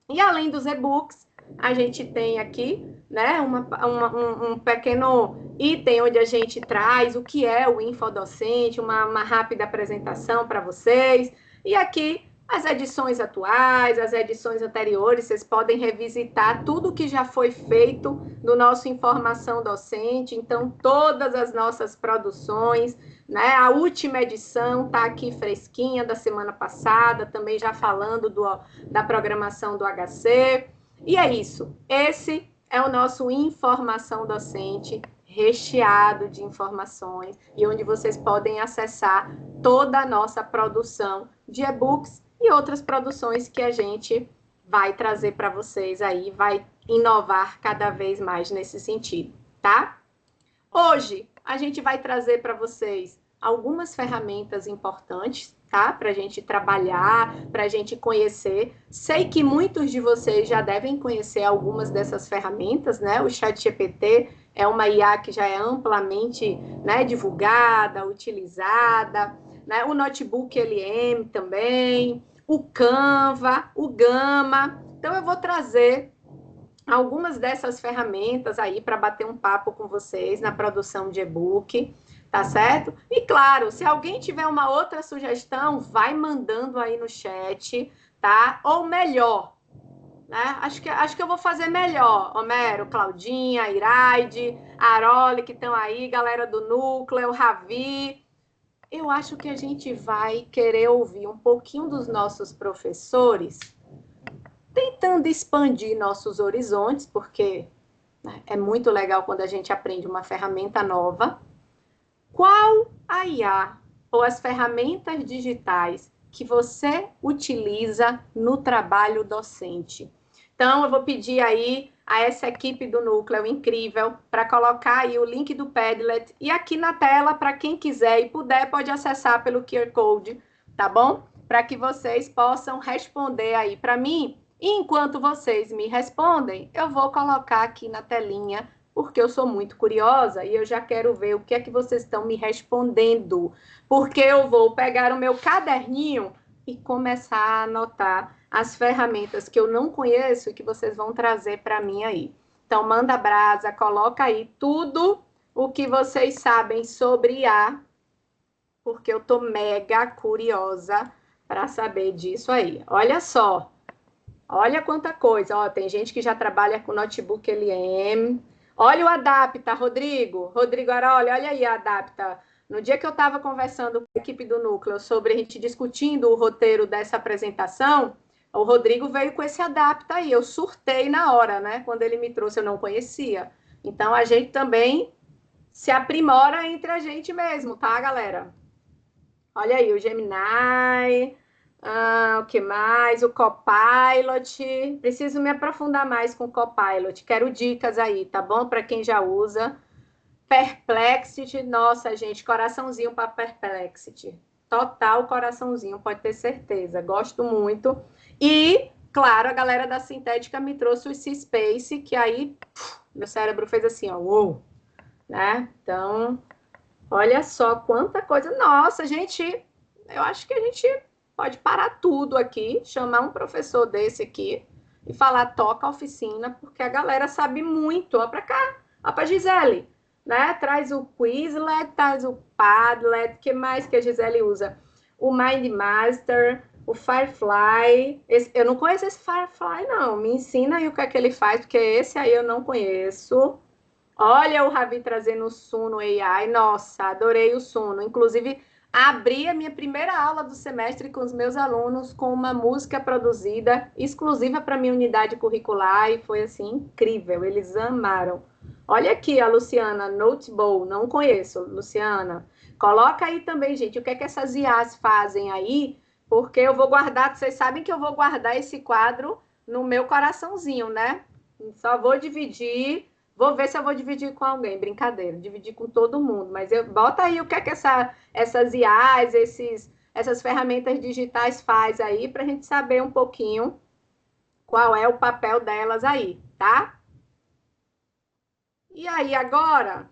E além dos e-books, a gente tem aqui, né, um pequeno item onde a gente traz o que é o infodocente, uma rápida apresentação para vocês. E aqui as edições atuais, as edições anteriores, vocês podem revisitar tudo que já foi feito no nosso Informação Docente. Então, todas as nossas produções, né? A última edição está aqui fresquinha da semana passada, também já falando da programação do HC. E é isso. Esse é o nosso Informação Docente, recheado de informações e onde vocês podem acessar toda a nossa produção de e-books e outras produções que a gente vai trazer para vocês aí, vai inovar cada vez mais nesse sentido, tá? Hoje, a gente vai trazer para vocês algumas ferramentas importantes, tá? Para a gente trabalhar, para a gente conhecer. Sei que muitos de vocês já devem conhecer algumas dessas ferramentas, né? O ChatGPT é uma IA que já é amplamente, né, divulgada, utilizada, né? O Notebook LM também, o Canva, o Gama. Então, eu vou trazer algumas dessas ferramentas aí para bater um papo com vocês na produção de e-book, tá certo? E claro, se alguém tiver uma outra sugestão, vai mandando aí no chat, tá? Ou melhor, né? Acho que eu vou fazer melhor. Homero, Claudinha, Iraide, Aroli, que estão aí, galera do Núcleo, Ravi. Eu acho que a gente vai querer ouvir um pouquinho dos nossos professores, tentando expandir nossos horizontes, porque, né, é muito legal quando a gente aprende uma ferramenta nova. Qual a IA ou as ferramentas digitais que você utiliza no trabalho docente? Então, eu vou pedir aí a essa equipe do Núcleo incrível para colocar aí o link do Padlet e aqui na tela, para quem quiser e puder, pode acessar pelo QR Code, tá bom? Para que vocês possam responder aí para mim. E enquanto vocês me respondem, eu vou colocar aqui na telinha porque eu sou muito curiosa e eu já quero ver o que é que vocês estão me respondendo, porque eu vou pegar o meu caderninho e começar a anotar as ferramentas que eu não conheço e que vocês vão trazer para mim aí. Então, manda brasa, coloca aí tudo o que vocês sabem sobre IA, porque eu tô mega curiosa para saber disso aí. Olha só, olha quanta coisa. Ó, tem gente que já trabalha com notebook LM. Olha o Adapta, Rodrigo. Rodrigo Aroli, olha aí a Adapta. No dia que eu estava conversando com a equipe do Núcleo sobre a gente discutindo o roteiro dessa apresentação, o Rodrigo veio com esse Adapta aí. Eu surtei na hora, né? Quando ele me trouxe, eu não conhecia. Então, a gente também se aprimora entre a gente mesmo, tá, galera? Olha aí, o Gemini, o que mais? O Copilot. Preciso me aprofundar mais com o Copilot. Quero dicas aí, tá bom? Para quem já usa. Perplexity, nossa, gente, coraçãozinho para Perplexity. Total coraçãozinho, pode ter certeza. Gosto muito. E, claro, a galera da Sintética me trouxe o C-Space, que aí meu cérebro fez assim, ó, uou, né? Então, olha só quanta coisa. Nossa, gente, eu acho que a gente pode parar tudo aqui, chamar um professor desse aqui e falar, toca a oficina, porque a galera sabe muito. Ó pra cá, ó pra Gisele, né? Traz o Quizlet, traz o Padlet, que mais que a Gisele usa? O MindMaster, o Firefly. Eu não conheço esse Firefly, não. Me ensina aí o que é que ele faz, porque esse aí eu não conheço. Olha o Ravi trazendo o Suno AI. Nossa, adorei o Suno. Inclusive, abri a minha primeira aula do semestre com os meus alunos com uma música produzida exclusiva para minha unidade curricular e foi assim incrível. Eles amaram. Olha aqui a Luciana, Notebowl. Não conheço, Luciana. Coloca aí também, gente, o que é que essas IAs fazem aí, porque eu vou guardar, vocês sabem que eu vou guardar esse quadro no meu coraçãozinho, né? Só vou dividir. Vou ver se eu vou dividir com alguém, brincadeira, dividir com todo mundo. Mas bota aí o que é que essas IAs, essas ferramentas digitais faz aí, para a gente saber um pouquinho qual é o papel delas aí, tá? E aí, agora,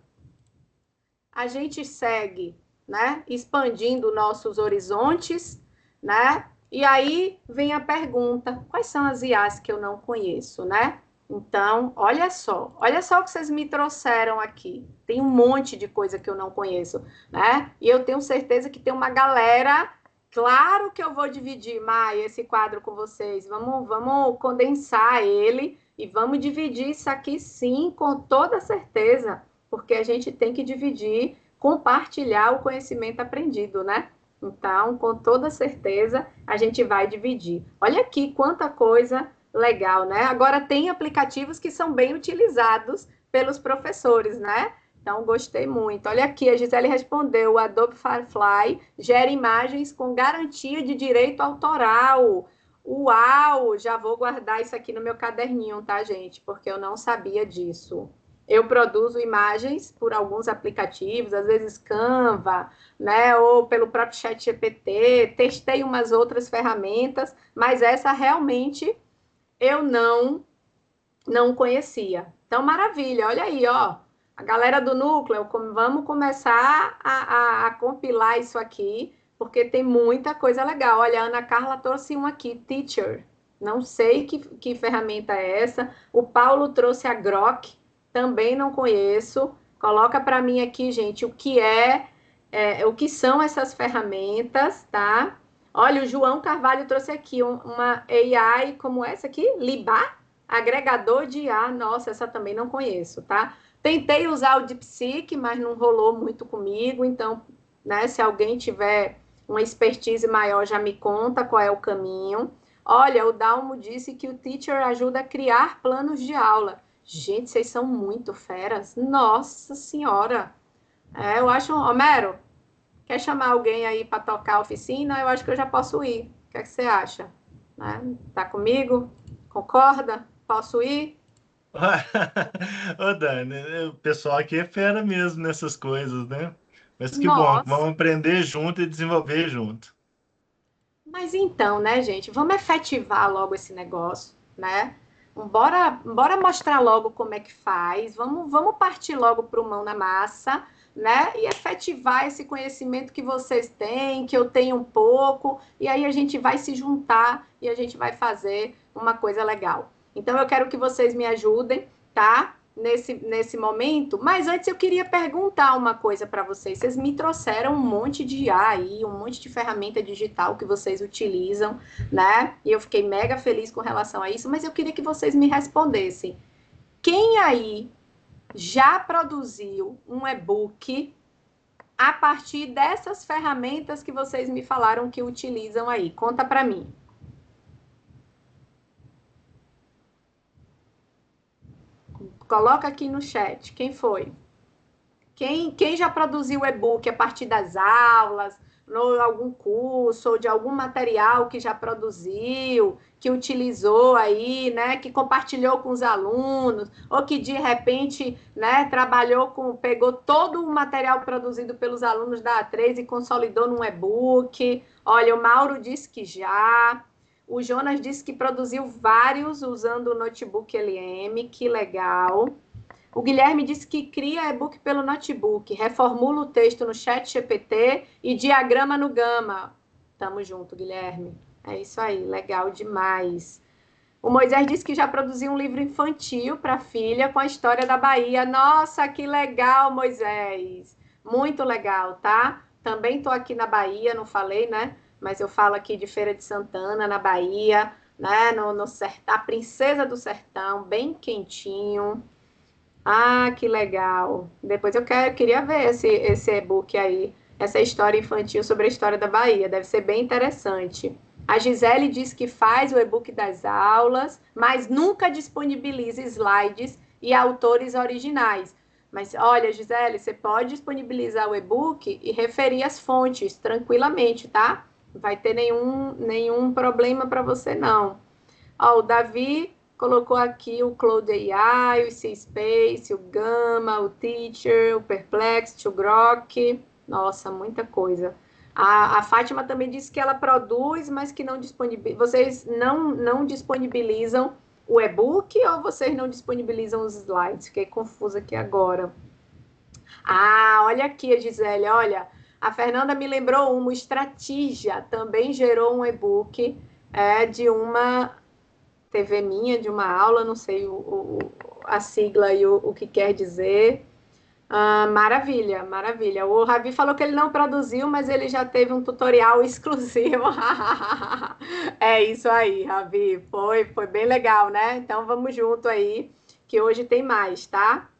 a gente segue, né? Expandindo nossos horizontes, né? E aí vem a pergunta: quais são as IAs que eu não conheço, né? Então, olha só o que vocês me trouxeram aqui. Tem um monte de coisa que eu não conheço, né? E eu tenho certeza que tem uma galera. Claro que eu vou dividir, Mai, esse quadro com vocês. Vamos condensar ele e vamos dividir isso aqui, sim, com toda certeza, porque a gente tem que dividir, compartilhar o conhecimento aprendido, né? Então, com toda certeza, a gente vai dividir. Olha aqui quanta coisa legal, né? Agora tem aplicativos que são bem utilizados pelos professores, né? Então, gostei muito. Olha aqui, a Gisele respondeu, o Adobe Firefly gera imagens com garantia de direito autoral. Uau! Já vou guardar isso aqui no meu caderninho, tá, gente? Porque eu não sabia disso. Eu produzo imagens por alguns aplicativos, às vezes Canva, né? Ou pelo próprio ChatGPT. Testei umas outras ferramentas, mas essa realmente eu não conhecia. Então, maravilha, olha aí, ó. A galera do núcleo, vamos começar a compilar isso aqui, porque tem muita coisa legal. Olha, a Ana Carla trouxe um aqui, Teacher. Não sei que ferramenta é essa. O Paulo trouxe a Grok, também não conheço. Coloca para mim aqui, gente, o que são essas ferramentas, tá? Olha, o João Carvalho trouxe aqui uma AI como essa aqui, Libá, agregador de IA. Nossa, essa também não conheço, tá? Tentei usar o DeepSeek, mas não rolou muito comigo. Então, né, se alguém tiver uma expertise maior, já me conta qual é o caminho. Olha, o Dalmo disse que o Teacher ajuda a criar planos de aula. Gente, vocês são muito feras. Nossa Senhora. Eu acho, Homero, quer chamar alguém aí para tocar a oficina? Eu acho que eu já posso ir. O que é que você acha? Né? Tá comigo? Concorda? Posso ir? Ô, Dani, o pessoal aqui é fera mesmo nessas coisas, né? Mas que bom, Nossa. vamos aprender junto e desenvolver junto. Mas então, né, gente? Vamos efetivar logo esse negócio, né? bora mostrar logo como é que faz, vamos partir logo para o mão na massa, né? E efetivar esse conhecimento que vocês têm, que eu tenho um pouco, e aí a gente vai se juntar e a gente vai fazer uma coisa legal. Então, eu quero que vocês me ajudem, tá? Nesse momento, mas antes eu queria perguntar uma coisa para vocês. Vocês me trouxeram um monte de IA aí, um monte de ferramenta digital que vocês utilizam, né? E eu fiquei mega feliz com relação a isso, mas eu queria que vocês me respondessem. Quem aí já produziu um e-book a partir dessas ferramentas que vocês me falaram que utilizam aí? Conta para mim. Coloca aqui no chat, quem foi? Quem já produziu e-book a partir das aulas, ou algum curso, ou de algum material que já produziu, que utilizou aí, né, que compartilhou com os alunos, ou que de repente, né, pegou todo o material produzido pelos alunos da A3 e consolidou num e-book. Olha, o Mauro disse que já. O Jonas disse que produziu vários usando o notebook LM, que legal. O Guilherme disse que cria e-book pelo notebook, reformula o texto no chat GPT e diagrama no Gama. Tamo junto, Guilherme. É isso aí, legal demais. O Moisés disse que já produziu um livro infantil para a filha com a história da Bahia. Nossa, que legal, Moisés. Muito legal, tá? Também estou aqui na Bahia, não falei, né? Mas eu falo aqui de Feira de Santana, na Bahia, né? No sertão, a Princesa do Sertão, bem quentinho. Ah, que legal. Depois queria ver esse e-book aí, essa história infantil sobre a história da Bahia. Deve ser bem interessante. A Gisele diz que faz o e-book das aulas, mas nunca disponibiliza slides e autores originais. Mas olha, Gisele, você pode disponibilizar o e-book e referir as fontes tranquilamente, tá? Não vai ter nenhum problema para você, não. Ó, o Davi colocou aqui o Cloud AI, o C-Space, o Gama, o Teacher, o Perplexity, o Grok. Nossa, muita coisa. A Fátima também disse que ela produz, mas que não disponibiliza. Vocês não disponibilizam o e-book ou vocês não disponibilizam os slides? Fiquei confusa aqui agora. Ah, olha aqui, a Gisele, olha. A Fernanda me lembrou uma, o Estratégia também gerou um e-book de uma TV minha, de uma aula, não sei a sigla e o que quer dizer. Ah, maravilha, maravilha. O Ravi falou que ele não produziu, mas ele já teve um tutorial exclusivo. É isso aí, Ravi. Foi bem legal, né? Então vamos junto aí, que hoje tem mais, tá?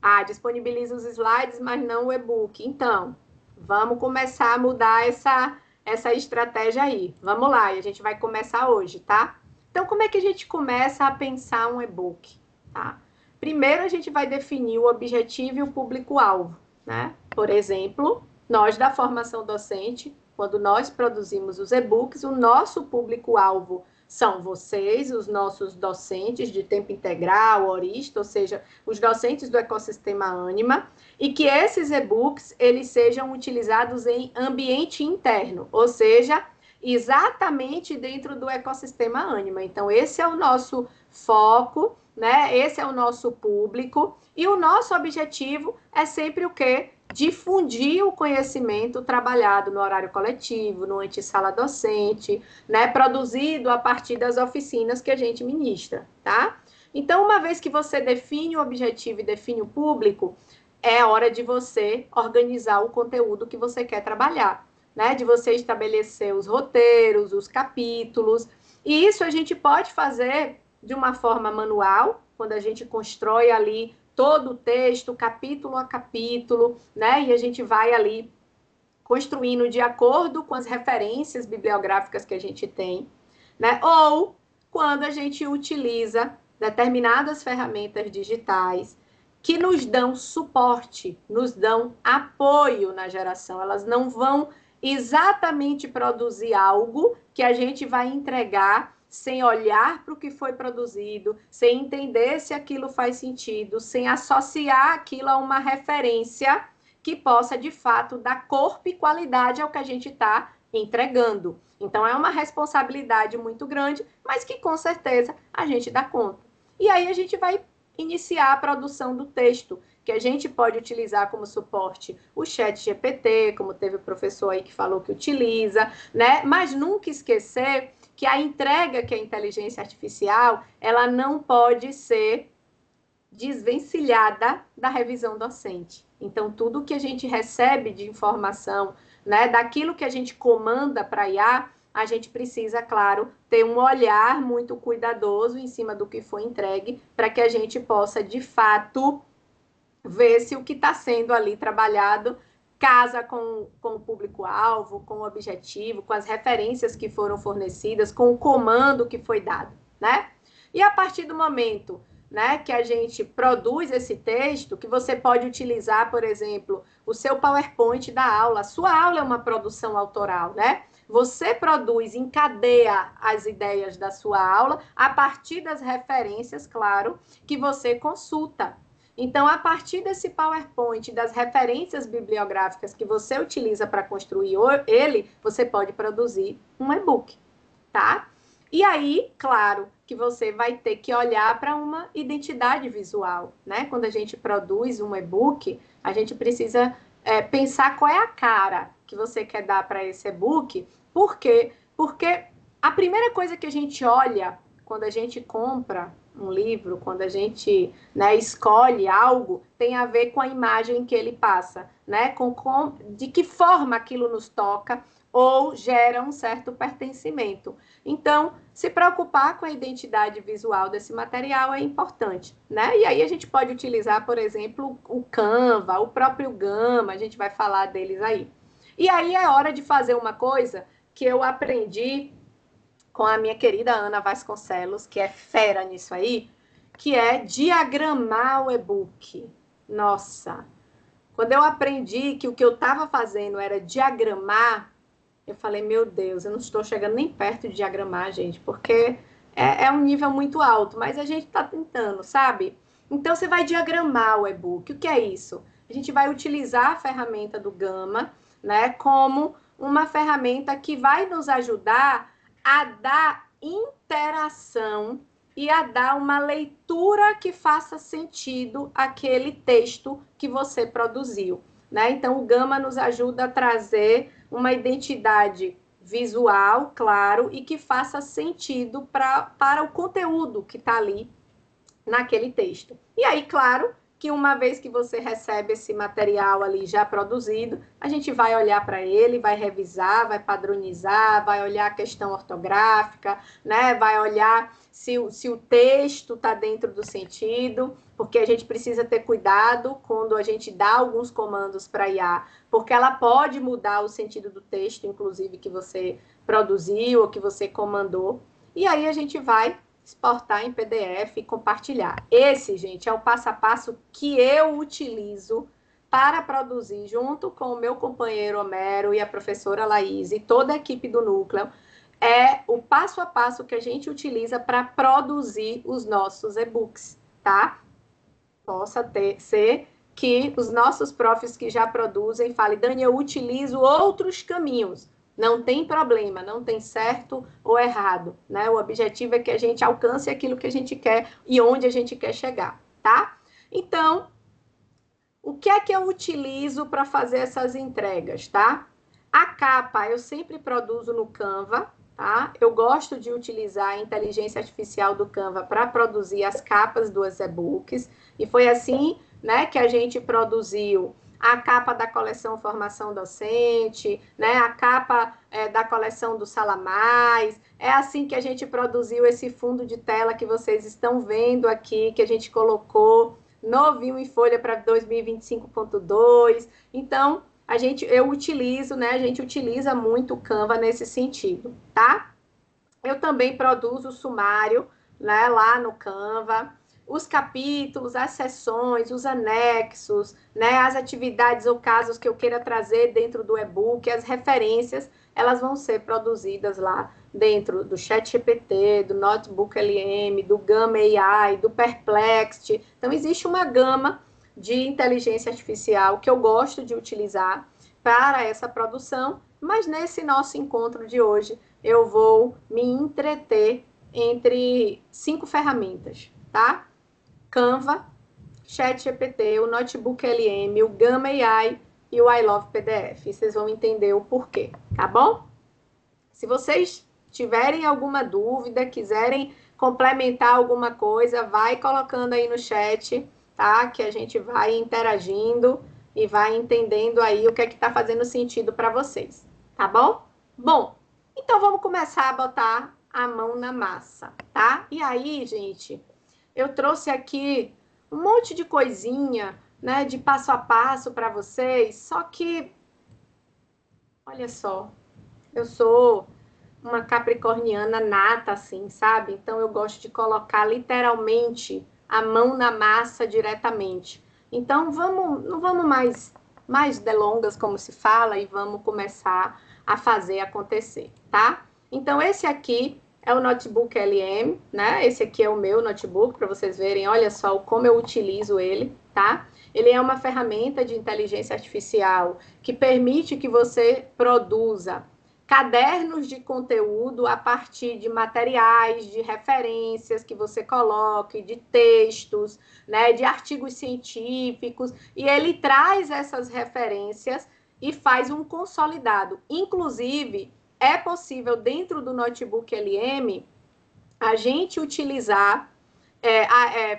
Ah, disponibiliza os slides, mas não o e-book. Então, vamos começar a mudar essa estratégia aí. Vamos lá, e a gente vai começar hoje, tá? Então, como é que a gente começa a pensar um e-book? Tá? Primeiro, a gente vai definir o objetivo e o público-alvo, né? Por exemplo, nós da formação docente, quando nós produzimos os e-books, o nosso público-alvo são vocês, os nossos docentes de tempo integral, horista, ou seja, os docentes do ecossistema Ânima, e que esses e-books, eles sejam utilizados em ambiente interno, ou seja, exatamente dentro do ecossistema Ânima. Então, esse é o nosso foco, né? Esse é o nosso público, e o nosso objetivo é sempre o quê? Difundir o conhecimento trabalhado no horário coletivo, no antessala docente, né? Produzido a partir das oficinas que a gente ministra, tá? Então, uma vez que você define o objetivo e define o público, é hora de você organizar o conteúdo que você quer trabalhar, né? De você estabelecer os roteiros, os capítulos, e isso a gente pode fazer de uma forma manual, quando a gente constrói ali todo o texto, capítulo a capítulo, né? E a gente vai ali construindo de acordo com as referências bibliográficas que a gente tem, né? Ou quando a gente utiliza determinadas ferramentas digitais que nos dão suporte, nos dão apoio na geração. Elas não vão exatamente produzir algo que a gente vai entregar sem olhar para o que foi produzido, sem entender se aquilo faz sentido, sem associar aquilo a uma referência que possa, de fato, dar corpo e qualidade ao que a gente está entregando. Então, é uma responsabilidade muito grande, mas que, com certeza, a gente dá conta. E aí a gente vai iniciar a produção do texto, que a gente pode utilizar como suporte o ChatGPT, como teve o professor aí que falou que utiliza, né? Mas nunca esquecer que a entrega que é a inteligência artificial, ela não pode ser desvencilhada da revisão docente. Então, tudo que a gente recebe de informação, né, daquilo que a gente comanda para a IA, a gente precisa, claro, ter um olhar muito cuidadoso em cima do que foi entregue, para que a gente possa, de fato, ver se o que está sendo ali trabalhado casa com o público-alvo, com o objetivo, com as referências que foram fornecidas, com o comando que foi dado, né? E a partir do momento, né, que a gente produz esse texto, que você pode utilizar, por exemplo, o seu PowerPoint da aula. A sua aula é uma produção autoral, né? Você produz, encadeia as ideias da sua aula a partir das referências, claro, que você consulta. Então, a partir desse PowerPoint, das referências bibliográficas que você utiliza para construir ele, você pode produzir um e-book, tá? E aí, claro, que você vai ter que olhar para uma identidade visual, né? Quando a gente produz um e-book, a gente precisa pensar qual é a cara que você quer dar para esse e-book. Por quê? Porque a primeira coisa que a gente olha quando a gente compra um livro, quando a gente, né, escolhe algo, tem a ver com a imagem que ele passa, né? De que forma aquilo nos toca ou gera um certo pertencimento. Então, se preocupar com a identidade visual desse material é importante, né? E aí a gente pode utilizar, por exemplo, o Canva, o próprio Gama, a gente vai falar deles aí. E aí é hora de fazer uma coisa que eu aprendi com a minha querida Ana Vasconcelos, que é fera nisso aí, que é diagramar o e-book. Nossa, quando eu aprendi que o que eu estava fazendo era diagramar, eu falei, meu Deus, eu não estou chegando nem perto de diagramar, gente, porque é um nível muito alto, mas a gente está tentando, sabe? Então, você vai diagramar o e-book. O que é isso? A gente vai utilizar a ferramenta do Gama, né, como uma ferramenta que vai nos ajudar a dar interação e a dar uma leitura que faça sentido àquele texto que você produziu, né? Então, o Gama nos ajuda a trazer uma identidade visual, claro, e que faça sentido para o conteúdo que está ali naquele texto. E aí, claro, que uma vez que você recebe esse material ali já produzido, a gente vai olhar para ele, vai revisar, vai padronizar, vai olhar a questão ortográfica, né? Vai olhar se o texto está dentro do sentido, porque a gente precisa ter cuidado quando a gente dá alguns comandos para a IA, porque ela pode mudar o sentido do texto, inclusive, que você produziu ou que você comandou. E aí a gente vai exportar em PDF e compartilhar. Esse, gente, é o passo a passo que eu utilizo para produzir, junto com o meu companheiro Homero e a professora Laís e toda a equipe do Núcleo, é o passo a passo que a gente utiliza para produzir os nossos e-books, tá? Possa ser que os nossos profs que já produzem falem, Dani, eu utilizo outros caminhos. Não tem problema, não tem certo ou errado, né? O objetivo é que a gente alcance aquilo que a gente quer e onde a gente quer chegar, tá? Então, o que é que eu utilizo para fazer essas entregas, tá? A capa eu sempre produzo no Canva, tá? Eu gosto de utilizar a inteligência artificial do Canva para produzir as capas dos e-books, e foi assim, né, que a gente produziu a capa da coleção Formação Docente, né, a capa da coleção do Sala Mais. É assim que a gente produziu esse fundo de tela que vocês estão vendo aqui, que a gente colocou novinho em folha para 2025.2. Então, eu utilizo, né, a gente utiliza muito o Canva nesse sentido, tá? Eu também produzo o sumário, né, lá no Canva, os capítulos, as seções, os anexos, né, as atividades ou casos que eu queira trazer dentro do e-book, as referências, elas vão ser produzidas lá dentro do ChatGPT, do Notebook LM, do Gama AI, do Perplexity. Então, existe uma gama de inteligência artificial que eu gosto de utilizar para essa produção, mas nesse nosso encontro de hoje, eu vou me entreter entre 5 ferramentas, tá? Canva, ChatGPT, o Notebook LM, o Gama AI e o I Love PDF. E vocês vão entender o porquê, tá bom? Se vocês tiverem alguma dúvida, quiserem complementar alguma coisa, vai colocando aí no chat, tá? Que a gente vai interagindo e vai entendendo aí o que é que tá fazendo sentido para vocês, tá bom? Bom, então vamos começar a botar a mão na massa, tá? E aí, gente, eu trouxe aqui um monte de coisinha, né, de passo a passo para vocês, só que, olha só, eu sou uma capricorniana nata, assim, sabe? Então eu gosto de colocar literalmente a mão na massa diretamente. Então não vamos mais delongas, como se fala, e vamos começar a fazer acontecer, tá? Então esse aqui é o notebook LM, né? Esse aqui é o meu notebook, para vocês verem, olha só como eu utilizo ele, tá? Ele é uma ferramenta de inteligência artificial que permite que você produza cadernos de conteúdo a partir de materiais, de referências que você coloque, de textos, né, de artigos científicos, e ele traz essas referências e faz um consolidado. Inclusive, é possível, dentro do notebook LM, a gente utilizar,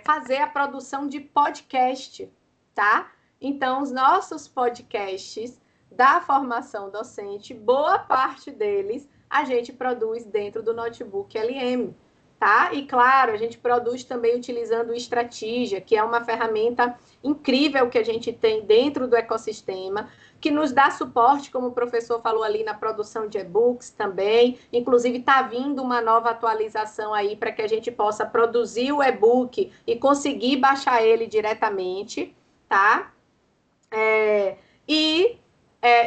fazer a produção de podcast, tá? Então, os nossos podcasts da formação docente, boa parte deles a gente produz dentro do notebook LM, tá? E claro, a gente produz também utilizando o Strategia, que é uma ferramenta incrível que a gente tem dentro do ecossistema, que nos dá suporte, como o professor falou ali, na produção de e-books também. Inclusive, está vindo uma nova atualização aí para que a gente possa produzir o e-book e conseguir baixar ele diretamente, tá?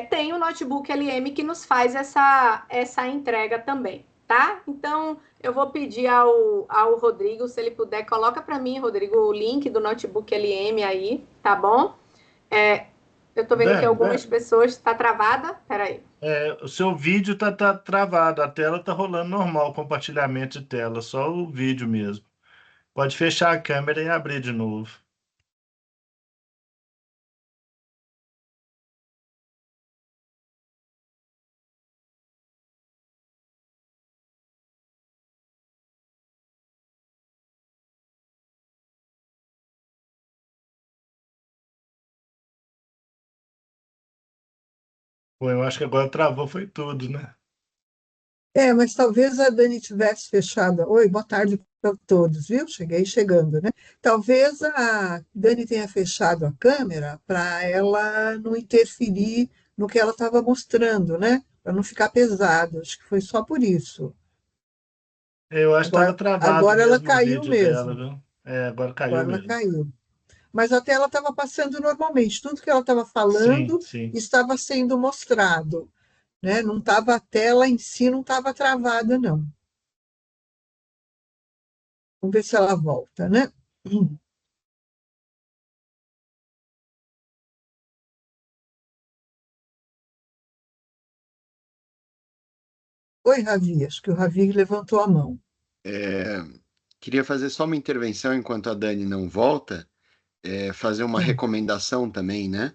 Tem o notebook LM que nos faz essa entrega também, tá? Então, eu vou pedir ao Rodrigo, se ele puder, coloca para mim, Rodrigo, o link do notebook LM aí, tá bom? Eu estou vendo que algumas pessoas... Está travada? Peraí. O seu vídeo tá travado, a tela tá rolando normal, compartilhamento de tela, só o vídeo mesmo. Pode fechar a câmera e abrir de novo. Pô, eu acho que agora travou, foi tudo, né? Mas talvez a Dani tivesse fechado. Oi, boa tarde para todos, viu? Cheguei chegando, né? Talvez a Dani tenha fechado a câmera para ela não interferir no que ela estava mostrando, né? Para não ficar pesado. Acho que foi só por isso. Eu acho que estava travado Agora ela mesmo o caiu vídeo dela, mesmo. viu? Agora caiu Agora ela mesmo. caiu. Mas a tela estava passando normalmente. Tudo que ela estava Sim, falando sim. estava sendo mostrado, né? Não estava a tela em si, não estava travada, não. Vamos ver se ela volta, né? Oi, Ravi. Acho que o Ravi levantou a mão. Queria fazer só uma intervenção enquanto a Dani não volta, fazer uma recomendação também, né?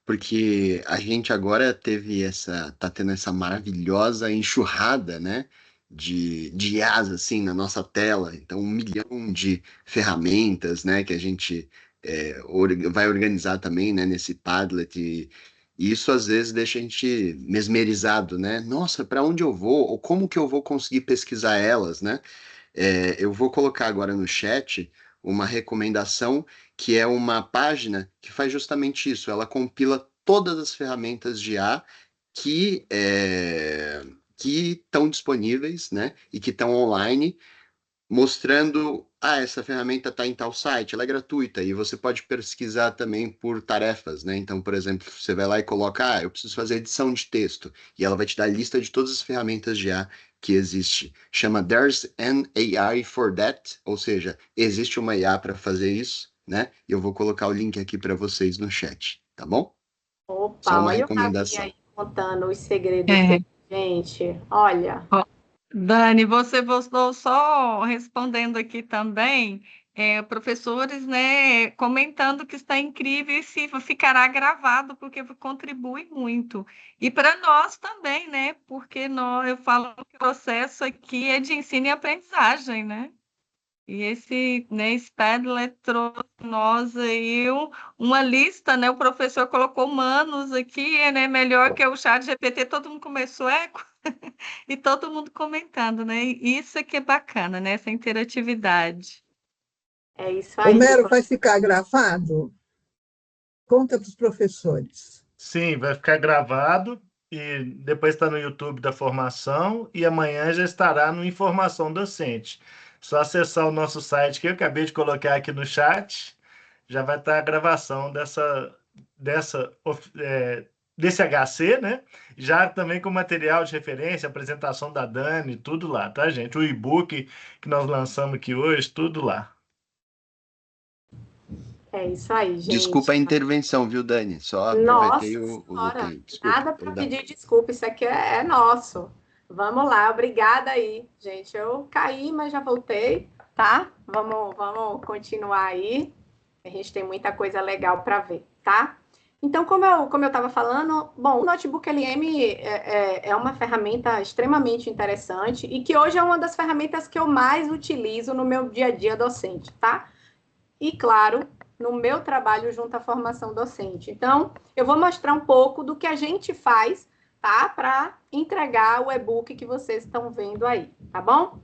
Porque a gente agora tá tendo essa maravilhosa enxurrada, né? De IAs, assim, na nossa tela. Então, 1 milhão de ferramentas, né? Que a gente vai organizar também, né? Nesse Padlet. E isso, às vezes, deixa a gente mesmerizado, né? Nossa, para onde eu vou? Ou como que eu vou conseguir pesquisar elas, né? Eu vou colocar agora no chat uma recomendação que é uma página que faz justamente isso. Ela compila todas as ferramentas de IA que estão disponíveis, né, e que estão online, mostrando, essa ferramenta está em tal site, ela é gratuita e você pode pesquisar também por tarefas, né? Então, por exemplo, você vai lá e coloca, eu preciso fazer edição de texto, e ela vai te dar a lista de todas as ferramentas de IA que existe. Chama There's an AI for that, ou seja, existe uma IA para fazer isso, né? E eu vou colocar o link aqui para vocês no chat, tá bom? Opa, Só uma olha o Ravi recomendação. aí contando os segredos dele, gente. Olha. Dani, você postou só respondendo aqui também professores, né, comentando que está incrível e se ficará gravado, porque contribui muito. E para nós também, né, porque eu falo que o processo aqui é de ensino e aprendizagem, né? E esse, né, Stadler trouxe nós aí uma lista, né? O professor colocou manos aqui, né? Melhor que o chat GPT, todo mundo começou eco e todo mundo comentando, né? E isso é que é bacana, né? Essa interatividade. É isso aí. Homero, vai ficar gravado? Conta para os professores. Sim, vai ficar gravado e depois está no YouTube da formação e amanhã já estará no Informação Docente. Só acessar o nosso site que eu acabei de colocar aqui no chat, já vai estar a gravação desse HC, né? Já também com material de referência, apresentação da Dani, tudo lá, tá, gente? O e-book que nós lançamos aqui hoje, tudo lá. É isso aí, gente. Desculpa a intervenção, viu, Dani? Só aproveitei Nossa o senhora, tempo. Desculpa, nada para perdão. pedir desculpa, isso aqui é nosso. Vamos lá, obrigada aí, gente. Eu caí, mas já voltei, tá? Vamos continuar aí. A gente tem muita coisa legal para ver, tá? Então, como eu estava falando, bom, o Notebook LM é uma ferramenta extremamente interessante e que hoje é uma das ferramentas que eu mais utilizo no meu dia a dia docente, tá? E, claro, no meu trabalho junto à formação docente. Então, eu vou mostrar um pouco do que a gente faz, tá? Para entregar o e-book que vocês estão vendo aí, tá bom?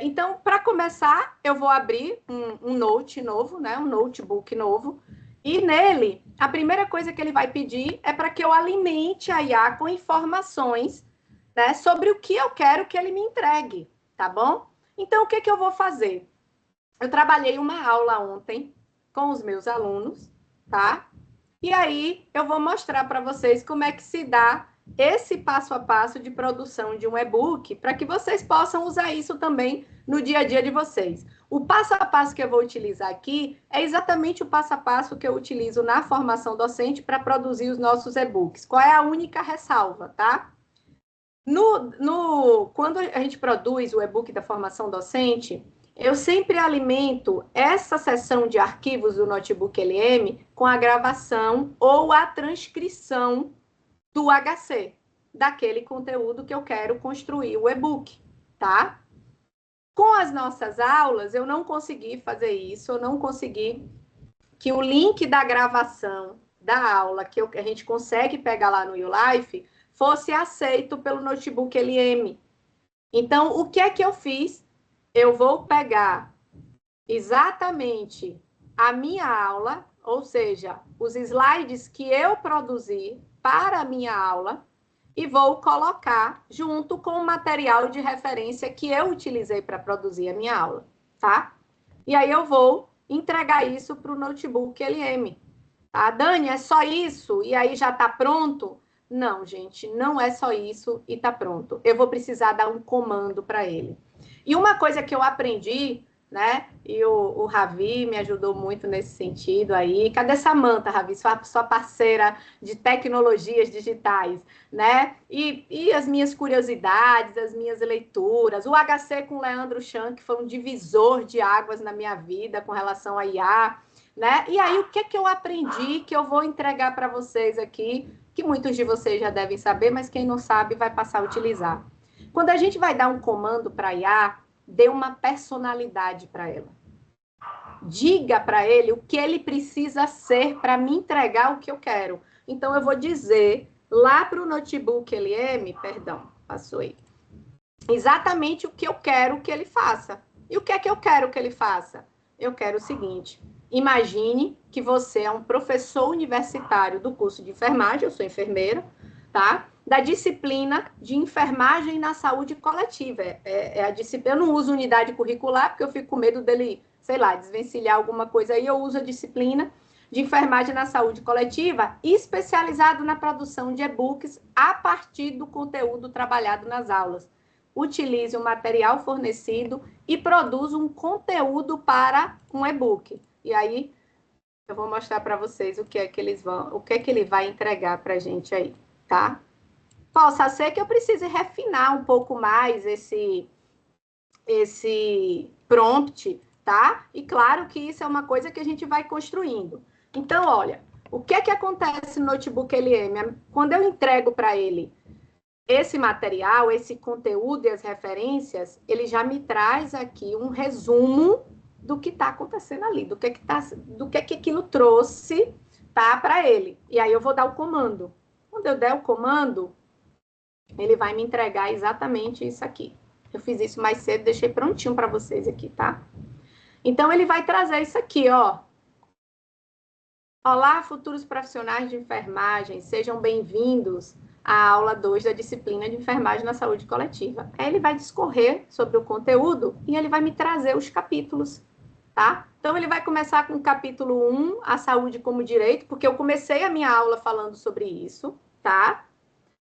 Então, para começar, eu vou abrir um note novo, né? Um notebook novo. E nele, a primeira coisa que ele vai pedir é para que eu alimente a IA com informações, né, sobre o que eu quero que ele me entregue, tá bom? Então, o que eu vou fazer? Eu trabalhei uma aula ontem com os meus alunos, tá? E aí eu vou mostrar para vocês como é que se dá esse passo a passo de produção de um e-book, para que vocês possam usar isso também no dia a dia de vocês. O passo a passo que eu vou utilizar aqui é exatamente o passo a passo que eu utilizo na formação docente para produzir os nossos e-books. Qual é a única ressalva, tá? Quando a gente produz o e-book da formação docente, eu sempre alimento essa seção de arquivos do Notebook LM com a gravação ou a transcrição do HC, daquele conteúdo que eu quero construir o e-book, tá? Com as nossas aulas, eu não consegui fazer isso, eu não consegui que o link da gravação da aula, que a gente consegue pegar lá no YouLife, fosse aceito pelo Notebook LM. Então, o que é que eu fiz? Eu vou pegar exatamente a minha aula, ou seja, os slides que eu produzi para a minha aula, e vou colocar junto com o material de referência que eu utilizei para produzir a minha aula, tá? E aí eu vou entregar isso para o Notebook LM. Tá, Dani, é só isso? E aí já está pronto? Não, gente, não é só isso e está pronto. Eu vou precisar dar um comando para ele. E uma coisa que eu aprendi, né? E o Ravi me ajudou muito nesse sentido aí. Cadê Samantha, Ravi? Sua parceira de tecnologias digitais, né? E as minhas curiosidades, as minhas leituras. O HC com o Leandro Chan, que foi um divisor de águas na minha vida com relação a IA, né? E aí, o que eu aprendi que eu vou entregar para vocês aqui, que muitos de vocês já devem saber, mas quem não sabe vai passar a utilizar. Quando a gente vai dar um comando para a IA, dê uma personalidade para ela. Diga para ele o que ele precisa ser para me entregar o que eu quero. Então, eu vou dizer lá para o Notebook LM, perdão, passou aí, exatamente o que eu quero que ele faça. E o que é que eu quero que ele faça? Eu quero o seguinte: imagine que você é um professor universitário do curso de enfermagem, eu sou enfermeira, tá? Da disciplina de enfermagem na saúde coletiva. A disciplina, eu não uso unidade curricular, porque eu fico com medo dele, sei lá, desvencilhar alguma coisa aí. Eu uso a disciplina de enfermagem na saúde coletiva, especializado na produção de e-books a partir do conteúdo trabalhado nas aulas. Utilize o material fornecido e produza um conteúdo para um e-book. E aí, eu vou mostrar para vocês o que é que ele vai entregar para a gente aí, tá? Possa ser que eu precise refinar um pouco mais esse prompt tá? E claro que isso é uma coisa que a gente vai construindo. Então, olha, o que é que acontece no Notebook LM? Quando eu entrego para ele esse material, esse conteúdo e as referências, ele já me traz aqui um resumo do que está acontecendo ali, do que aquilo trouxe, tá, para ele. E aí eu vou dar o comando. Quando eu der o comando, ele vai me entregar exatamente isso aqui. Eu fiz isso mais cedo, deixei prontinho para vocês aqui, tá? Então, ele vai trazer isso aqui, ó. Olá, futuros profissionais de enfermagem, sejam bem-vindos à aula 2 da disciplina de enfermagem na saúde coletiva. Aí ele vai discorrer sobre o conteúdo e ele vai me trazer os capítulos, tá? Então, ele vai começar com o capítulo 1, a saúde como direito, porque eu comecei a minha aula falando sobre isso, tá?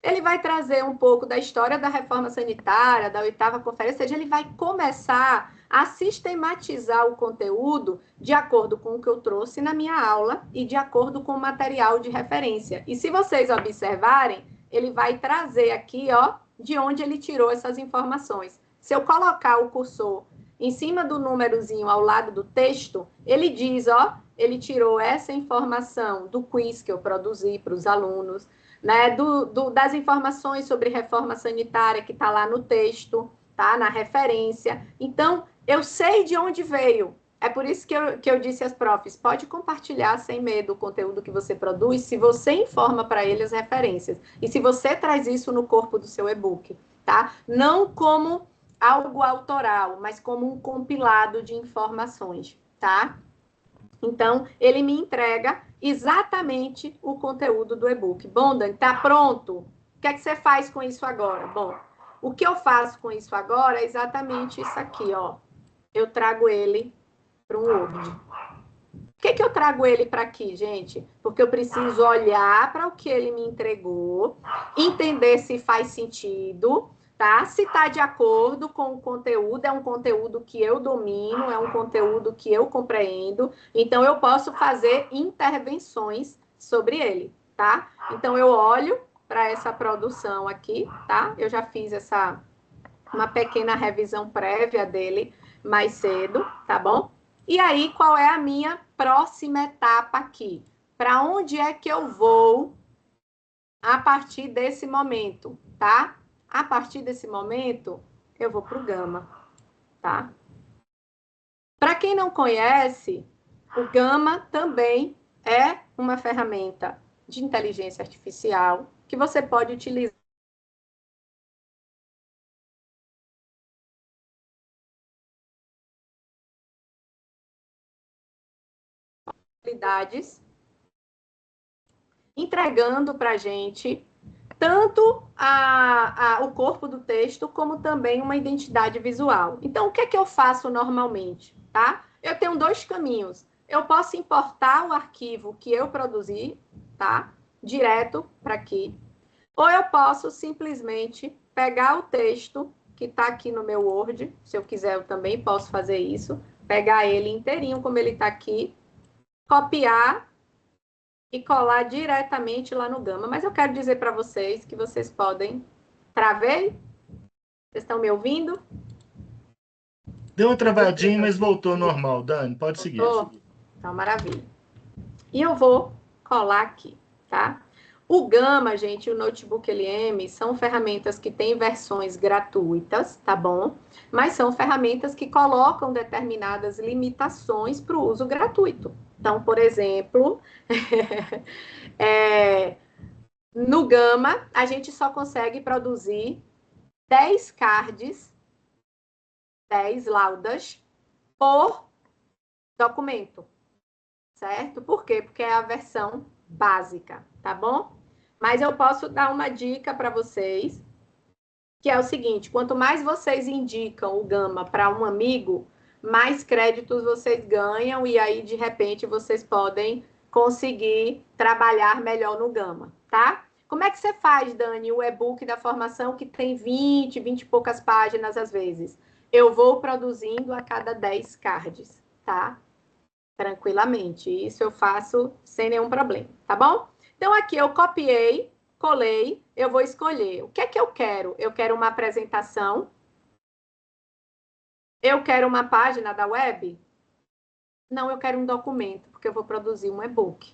Ele vai trazer um pouco da história da reforma sanitária, da 8ª conferência, ou seja, ele vai começar a sistematizar o conteúdo de acordo com o que eu trouxe na minha aula e de acordo com o material de referência. E se vocês observarem, ele vai trazer aqui, ó, de onde ele tirou essas informações. Se eu colocar o cursor em cima do númerozinho ao lado do texto, ele diz, ó, ele tirou essa informação do quiz que eu produzi para os alunos, né, das informações sobre reforma sanitária que está lá no texto, tá, na referência. Então, eu sei de onde veio. É por isso que eu disse às profs, pode compartilhar sem medo o conteúdo que você produz, se você informa para ele as referências. E se você traz isso no corpo do seu e-book, tá? Não como algo autoral, mas como um compilado de informações, tá? Então, ele me entrega exatamente o conteúdo do e-book. Bom, Dani, tá pronto? O que é que você faz com isso agora? Bom, o que eu faço com isso agora é exatamente isso aqui, ó. Eu trago ele para um Word. Por que eu trago ele para aqui, gente? Porque eu preciso olhar para o que ele me entregou, entender se faz sentido, tá? Se está de acordo com o conteúdo, é um conteúdo que eu domino, é um conteúdo que eu compreendo, então eu posso fazer intervenções sobre ele, tá? Então eu olho para essa produção aqui, tá? Eu já fiz uma pequena revisão prévia dele mais cedo, tá bom? E aí, qual é a minha próxima etapa aqui? Para onde é que eu vou a partir desse momento, tá? A partir desse momento, eu vou para o Gama, tá? Para quem não conhece, o Gama também é uma ferramenta de inteligência artificial que você pode utilizar entregando para a gente tanto o corpo do texto, como também uma identidade visual. Então, o que é que eu faço normalmente, tá? Eu tenho dois caminhos. Eu posso importar o arquivo que eu produzi, tá? Direto para aqui. Ou eu posso simplesmente pegar o texto que está aqui no meu Word, se eu quiser, eu também posso fazer isso, pegar ele inteirinho, como ele está aqui, copiar e colar diretamente lá no Gama. Mas eu quero dizer para vocês que vocês podem... Travei? Vocês estão me ouvindo? Deu uma travadinha, mas voltou normal. Dani, pode seguir. Então, maravilha. E eu vou colar aqui, tá? O Gama, gente, e o Notebook LM são ferramentas que têm versões gratuitas, tá bom? Mas são ferramentas que colocam determinadas limitações para o uso gratuito. Então, por exemplo, no Gama, a gente só consegue produzir 10 cards, 10 laudas por documento, certo? Por quê? Porque é a versão básica, tá bom? Mas eu posso dar uma dica para vocês, que é o seguinte, quanto mais vocês indicam o Gama para um amigo, mais créditos vocês ganham e aí, de repente, vocês podem conseguir trabalhar melhor no Gama, tá? Como é que você faz, Dani, o e-book da formação que tem 20 e poucas páginas às vezes? Eu vou produzindo a cada 10 cards, tá? Tranquilamente. Isso eu faço sem nenhum problema, tá bom? Então, aqui eu copiei, colei, eu vou escolher. O que é que eu quero? Eu quero uma apresentação. Eu quero uma página da web? Não, eu quero um documento, porque eu vou produzir um e-book.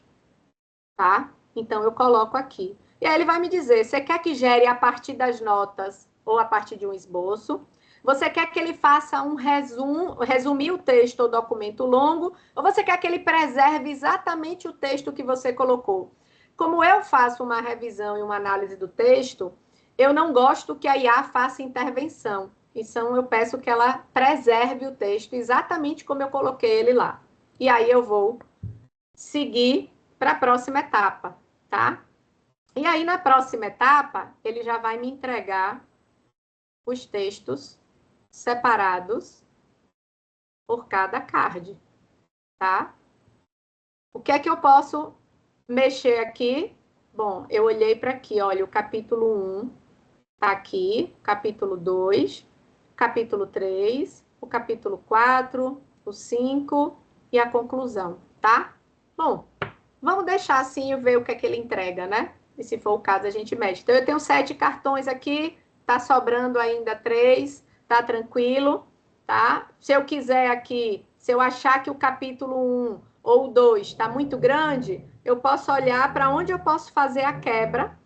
Tá? Então, eu coloco aqui. E aí ele vai me dizer, você quer que gere a partir das notas ou a partir de um esboço? Você quer que ele faça um resumo, resumir o texto ou documento longo? Ou você quer que ele preserve exatamente o texto que você colocou? Como eu faço uma revisão e uma análise do texto, eu não gosto que a IA faça intervenção. Então, eu peço que ela preserve o texto exatamente como eu coloquei ele lá. E aí eu vou seguir para a próxima etapa, tá? E aí, na próxima etapa, ele já vai me entregar os textos separados por cada card, tá? O que é que eu posso mexer aqui? Bom, eu olhei para aqui, olha, o capítulo 1 tá aqui, capítulo 2, capítulo 3, o capítulo 4, o 5 e a conclusão, tá? Bom, vamos deixar assim e ver o que é que ele entrega, né? E se for o caso, a gente mexe. Então, eu tenho 7 cartões aqui, tá sobrando ainda 3, tá tranquilo, tá? Se eu quiser aqui, se eu achar que o capítulo 1 ou 2 está muito grande, eu posso olhar para onde eu posso fazer a quebra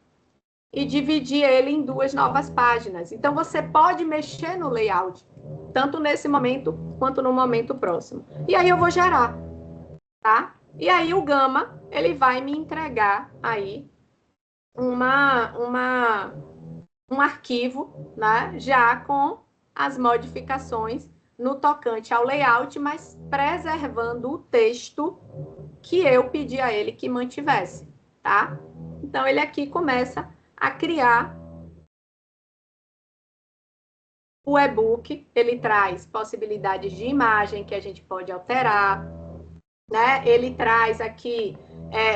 e dividir ele em 2 novas páginas. Então, você pode mexer no layout, tanto nesse momento quanto no momento próximo. E aí eu vou gerar, tá? E aí o Gama, ele vai me entregar aí um arquivo, né, já com as modificações no tocante ao layout, mas preservando o texto que eu pedi a ele que mantivesse, tá? Então, ele aqui começa a criar o e-book, ele traz possibilidades de imagem que a gente pode alterar, né? Ele traz aqui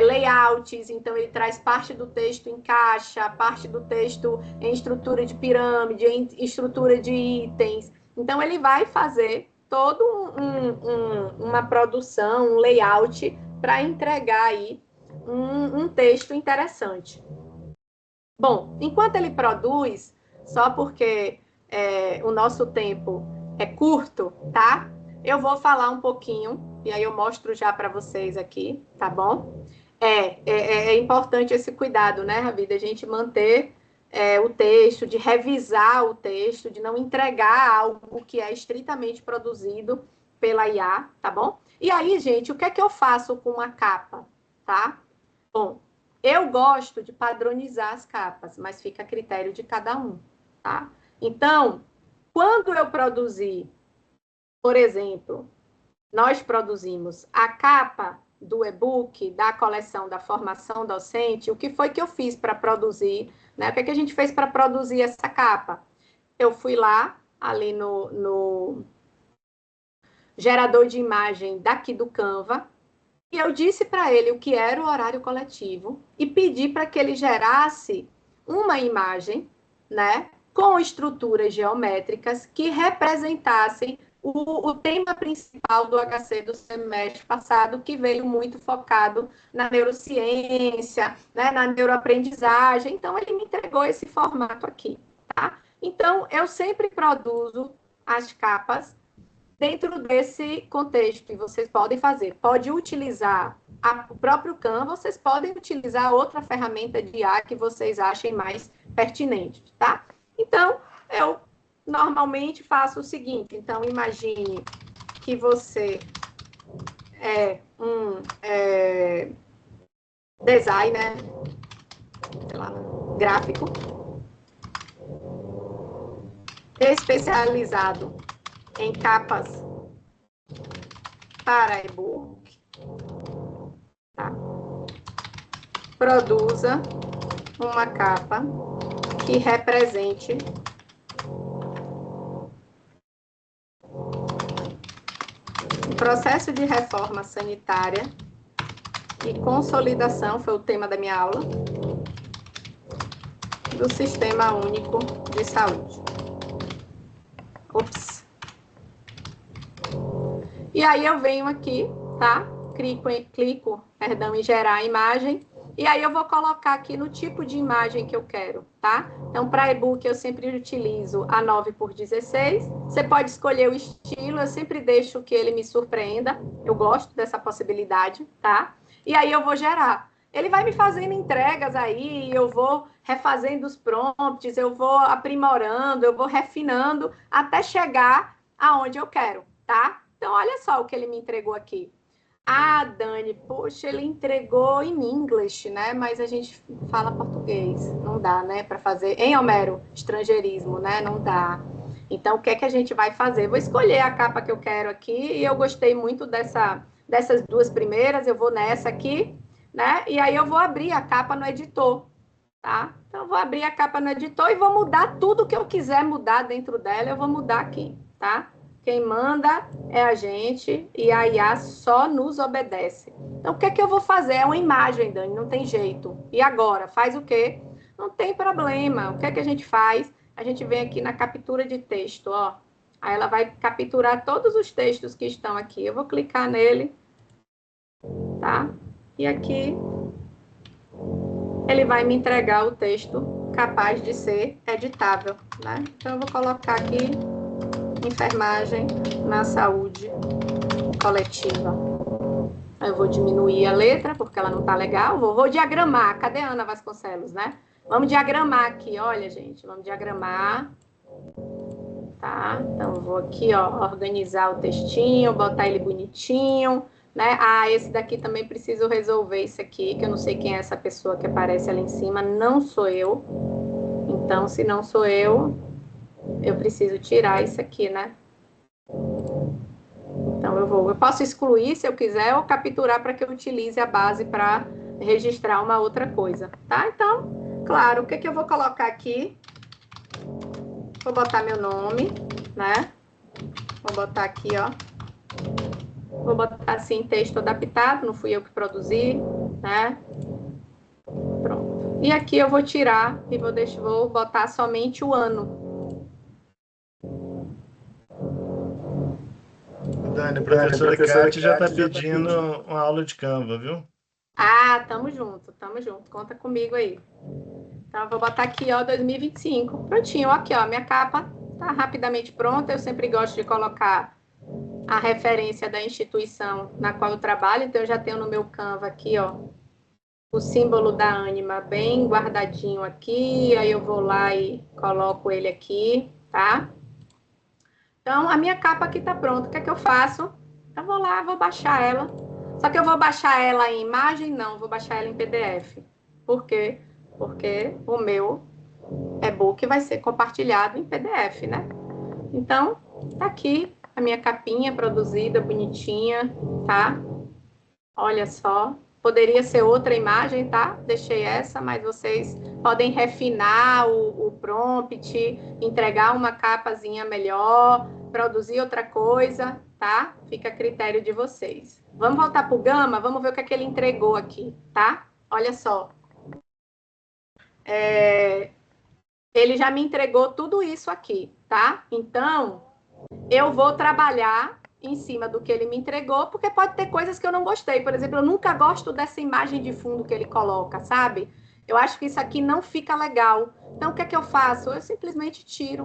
layouts, então ele traz parte do texto em caixa, parte do texto em estrutura de pirâmide, em estrutura de itens. Então, ele vai fazer todo uma produção, um layout para entregar aí um texto interessante. Bom, enquanto ele produz, só porque o nosso tempo é curto, tá? Eu vou falar um pouquinho, e aí eu mostro já para vocês aqui, tá bom? É importante esse cuidado, né, Ravi, da gente manter o texto, de revisar o texto, de não entregar algo que é estritamente produzido pela IA, tá bom? E aí, gente, o que é que eu faço com a capa, tá? Bom, eu gosto de padronizar as capas, mas fica a critério de cada um, tá? Então, quando eu produzir, por exemplo, nós produzimos a capa do e-book, da coleção da formação docente, o que foi que eu fiz para produzir, né? O que é que a gente fez para produzir essa capa? Eu fui lá, ali no gerador de imagem daqui do Canva, e eu disse para ele o que era o horário coletivo e pedi para que ele gerasse uma imagem, né, com estruturas geométricas que representassem o tema principal do HC do semestre passado, que veio muito focado na neurociência, né, na neuroaprendizagem. Então, ele me entregou esse formato aqui, tá? Então, eu sempre produzo as capas dentro desse contexto, e vocês podem fazer. Pode utilizar o próprio Canva, vocês podem utilizar outra ferramenta de IA que vocês achem mais pertinente, tá? Então, eu normalmente faço o seguinte. Então, imagine que você é um designer, sei lá, gráfico, especializado em capas para e-book, tá? Produza uma capa que represente o processo de reforma sanitária e consolidação, foi o tema da minha aula, do Sistema Único de Saúde. Ops. E aí eu venho aqui, tá? Clico em gerar a imagem E aí eu vou colocar aqui no tipo de imagem que eu quero, tá? Então, para e-book, eu sempre utilizo a 9x16. Você pode escolher o estilo, eu sempre deixo que ele me surpreenda. Eu gosto dessa possibilidade, tá? E aí eu vou gerar. Ele vai me fazendo entregas aí, eu vou refazendo os prompts, eu vou aprimorando, eu vou refinando até chegar aonde eu quero, tá? Então, olha só o que ele me entregou aqui. Ah, Dani, poxa, ele entregou em inglês, né? Mas a gente fala português. Não dá, né? Para fazer. Hein, Homero? Estrangeirismo, né? Não dá. Então, o que é que a gente vai fazer? Vou escolher a capa que eu quero aqui. E eu gostei muito dessas duas primeiras. Eu vou nessa aqui, né? E aí eu vou abrir a capa no editor, tá? Então, eu vou abrir a capa no editor e vou mudar tudo que eu quiser mudar dentro dela. Eu vou mudar aqui, tá? Quem manda é a gente e a IA só nos obedece. Então, o que é que eu vou fazer? É uma imagem, Dani, não tem jeito. E agora? Faz o quê? Não tem problema. O que é que a gente faz? A gente vem aqui na captura de texto, ó. Aí ela vai capturar todos os textos que estão aqui. Eu vou clicar nele, tá? E aqui ele vai me entregar o texto capaz de ser editável, né? Então, eu vou colocar aqui enfermagem na saúde coletiva. Eu vou diminuir a letra, porque ela não tá legal. Vou diagramar. Cadê a Ana Vasconcelos, né? Vamos diagramar aqui, olha, gente. Vamos diagramar. Tá? Então, eu vou aqui, ó, organizar o textinho, botar ele bonitinho, né? Ah, esse daqui também preciso resolver isso aqui, que eu não sei quem é essa pessoa que aparece ali em cima. Não sou eu. Então, se não sou eu preciso tirar isso aqui, né? Então, eu posso excluir se eu quiser ou capturar para que eu utilize a base para registrar uma outra coisa, tá? Então, claro, o que eu vou colocar aqui? Vou botar meu nome, né? Vou botar aqui, ó. Vou botar assim, texto adaptado, não fui eu que produzi, né? Pronto. E aqui eu vou tirar e vou botar somente o ano. Dani, a professora Kátia já está pedindo uma aula de Canva, viu? Ah, tamo junto. Conta comigo aí. Então, eu vou botar aqui, ó, 2025. Prontinho, aqui, ó, minha capa tá rapidamente pronta. Eu sempre gosto de colocar a referência da instituição na qual eu trabalho. Então, eu já tenho no meu Canva aqui, ó, o símbolo da Ânima bem guardadinho aqui. Aí eu vou lá e coloco ele aqui, tá? Então, a minha capa aqui tá pronta. O que é que eu faço? Eu vou lá, vou baixar ela. Só que eu vou baixar ela em imagem? Não, vou baixar ela em PDF. Por quê? Porque o meu e-book vai ser compartilhado em PDF, né? Então, tá aqui a minha capinha produzida, bonitinha, tá? Olha só. Poderia ser outra imagem, tá? Deixei essa, mas vocês podem refinar o prompt, entregar uma capazinha melhor, produzir outra coisa, tá? Fica a critério de vocês. Vamos voltar para o Gama? Vamos ver o que é que ele entregou aqui, tá? Olha só. Ele já me entregou tudo isso aqui, tá? Então, eu vou trabalhar em cima do que ele me entregou, porque pode ter coisas que eu não gostei. Por exemplo, eu nunca gosto dessa imagem de fundo que ele coloca, sabe? Eu acho que isso aqui não fica legal. Então, o que é que eu faço? Eu simplesmente tiro.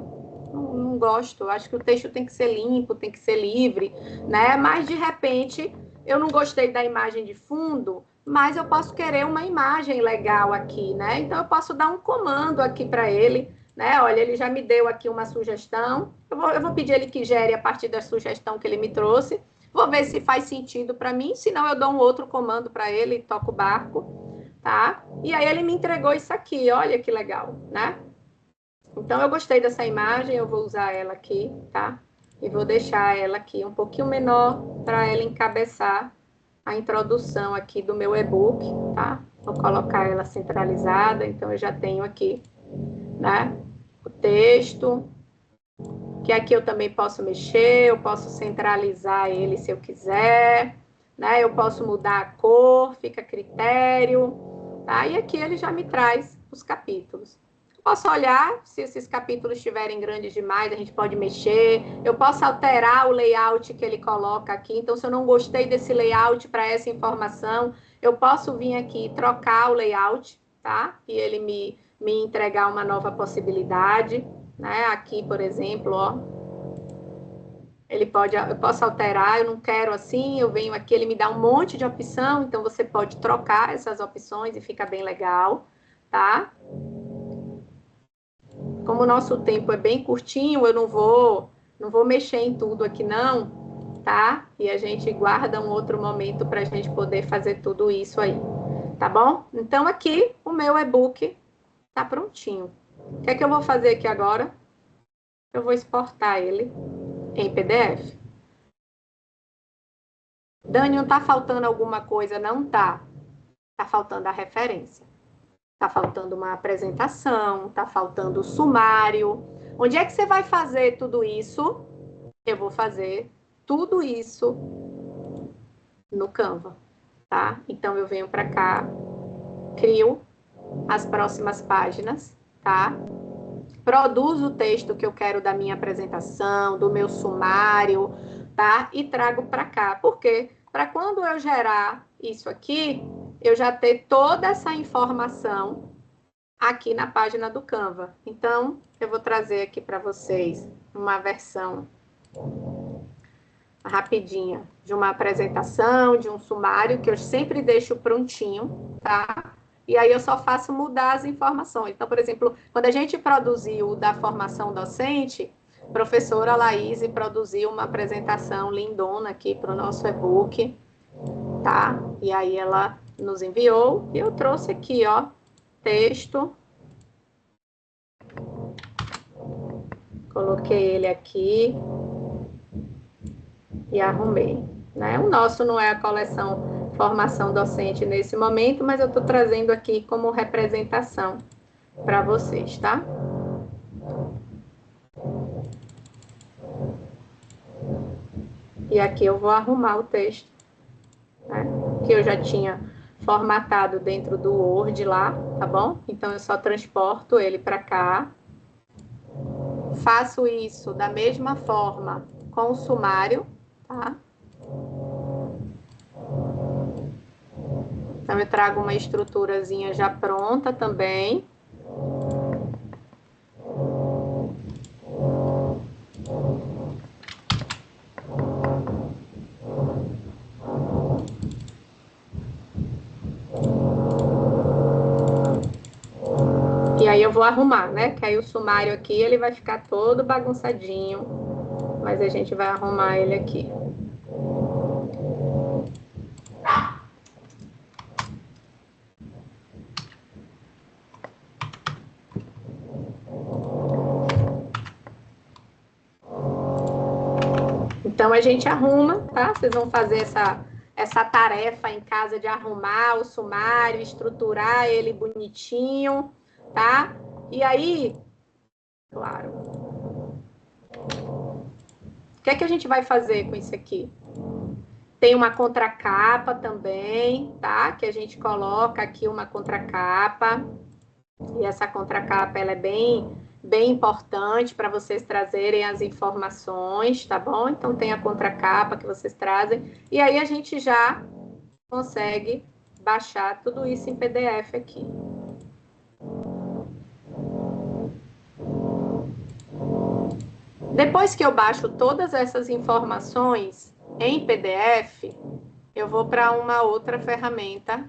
Não gosto. Eu acho que o texto tem que ser limpo, tem que ser livre, né? Mas, de repente, eu não gostei da imagem de fundo, mas eu posso querer uma imagem legal aqui, né? Então, eu posso dar um comando aqui para ele, né? Olha, ele já me deu aqui uma sugestão. Eu vou pedir ele que gere a partir da sugestão que ele me trouxe. Vou ver se faz sentido para mim. Senão, eu dou um outro comando para ele e toco o barco, tá? E aí, ele me entregou isso aqui. Olha que legal, né? Então, eu gostei dessa imagem. Eu vou usar ela aqui, tá? E vou deixar ela aqui um pouquinho menor para ela encabeçar a introdução aqui do meu e-book, tá? Vou colocar ela centralizada. Então, eu já tenho aqui, né? O texto, que aqui eu também posso mexer, eu posso centralizar ele se eu quiser, né? Eu posso mudar a cor, fica a critério, tá? E aqui ele já me traz os capítulos. Eu posso olhar, se esses capítulos estiverem grandes demais, a gente pode mexer. Eu posso alterar o layout que ele coloca aqui. Então, se eu não gostei desse layout para essa informação, Eu posso vir aqui e trocar o layout, tá? E ele me entregar uma nova possibilidade, né? Aqui, por exemplo, ó. Eu posso alterar, eu não quero assim, eu venho aqui, ele me dá um monte de opção, então você pode trocar essas opções e fica bem legal, tá? Como o nosso tempo é bem curtinho, eu não vou mexer em tudo aqui não, tá? E a gente guarda um outro momento para a gente poder fazer tudo isso aí, tá bom? Então aqui o meu e-book tá prontinho. O que é que eu vou fazer aqui agora? Eu vou exportar ele em PDF. Dani, não tá faltando alguma coisa? Não tá. Tá faltando a referência. Tá faltando uma apresentação, tá faltando o sumário. Onde é que você vai fazer tudo isso? Eu vou fazer tudo isso no Canva, tá? Então, eu venho para cá, crio as próximas páginas, tá? Produzo o texto que eu quero da minha apresentação, do meu sumário, tá? E trago para cá. Por quê? Para quando eu gerar isso aqui, eu já ter toda essa informação aqui na página do Canva. Então, eu vou trazer aqui para vocês uma versão rapidinha de uma apresentação, de um sumário, que eu sempre deixo prontinho, tá? E aí eu só faço mudar as informações. Então, por exemplo, quando a gente produziu da formação docente, a professora Laís produziu uma apresentação lindona aqui para o nosso e-book, tá? E aí ela nos enviou e eu trouxe aqui, ó, texto. Coloquei ele aqui e arrumei, né? O nosso não é a coleção formação docente nesse momento, mas eu estou trazendo aqui como representação para vocês, tá? E aqui eu vou arrumar o texto, né? Que eu já tinha formatado dentro do Word lá, tá bom? Então, eu só transporto ele para cá. Faço isso da mesma forma com o sumário, tá? Então, eu trago uma estruturazinha já pronta também. E aí eu vou arrumar, né? Que aí o sumário aqui, ele vai ficar todo bagunçadinho. Mas a gente vai arrumar ele aqui. Então, a gente arruma, tá? Vocês vão fazer essa tarefa em casa de arrumar o sumário, estruturar ele bonitinho, tá? E aí, claro, o que é que a gente vai fazer com isso aqui? Tem uma contracapa também, tá? Que a gente coloca aqui uma contracapa. E essa contracapa, ela é bem importante para vocês trazerem as informações, tá bom? Então, tem a contracapa que vocês trazem. E aí, a gente já consegue baixar tudo isso em PDF aqui. Depois que eu baixo todas essas informações em PDF, eu vou para uma outra ferramenta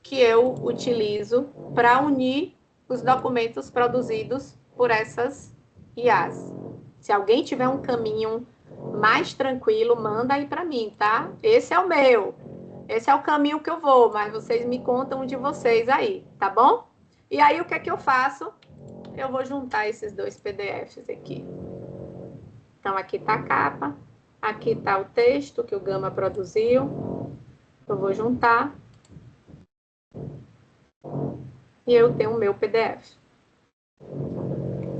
que eu utilizo para unir os documentos produzidos por essas IAs. Se alguém tiver um caminho mais tranquilo, manda aí para mim, tá? Esse é o meu. Esse é o caminho que eu vou, mas vocês me contam um de vocês aí, tá bom? E aí, o que é que eu faço? Eu vou juntar esses dois PDFs aqui. Então, aqui está a capa, aqui está o texto que o Gama produziu. Eu vou juntar. E eu tenho o meu PDF.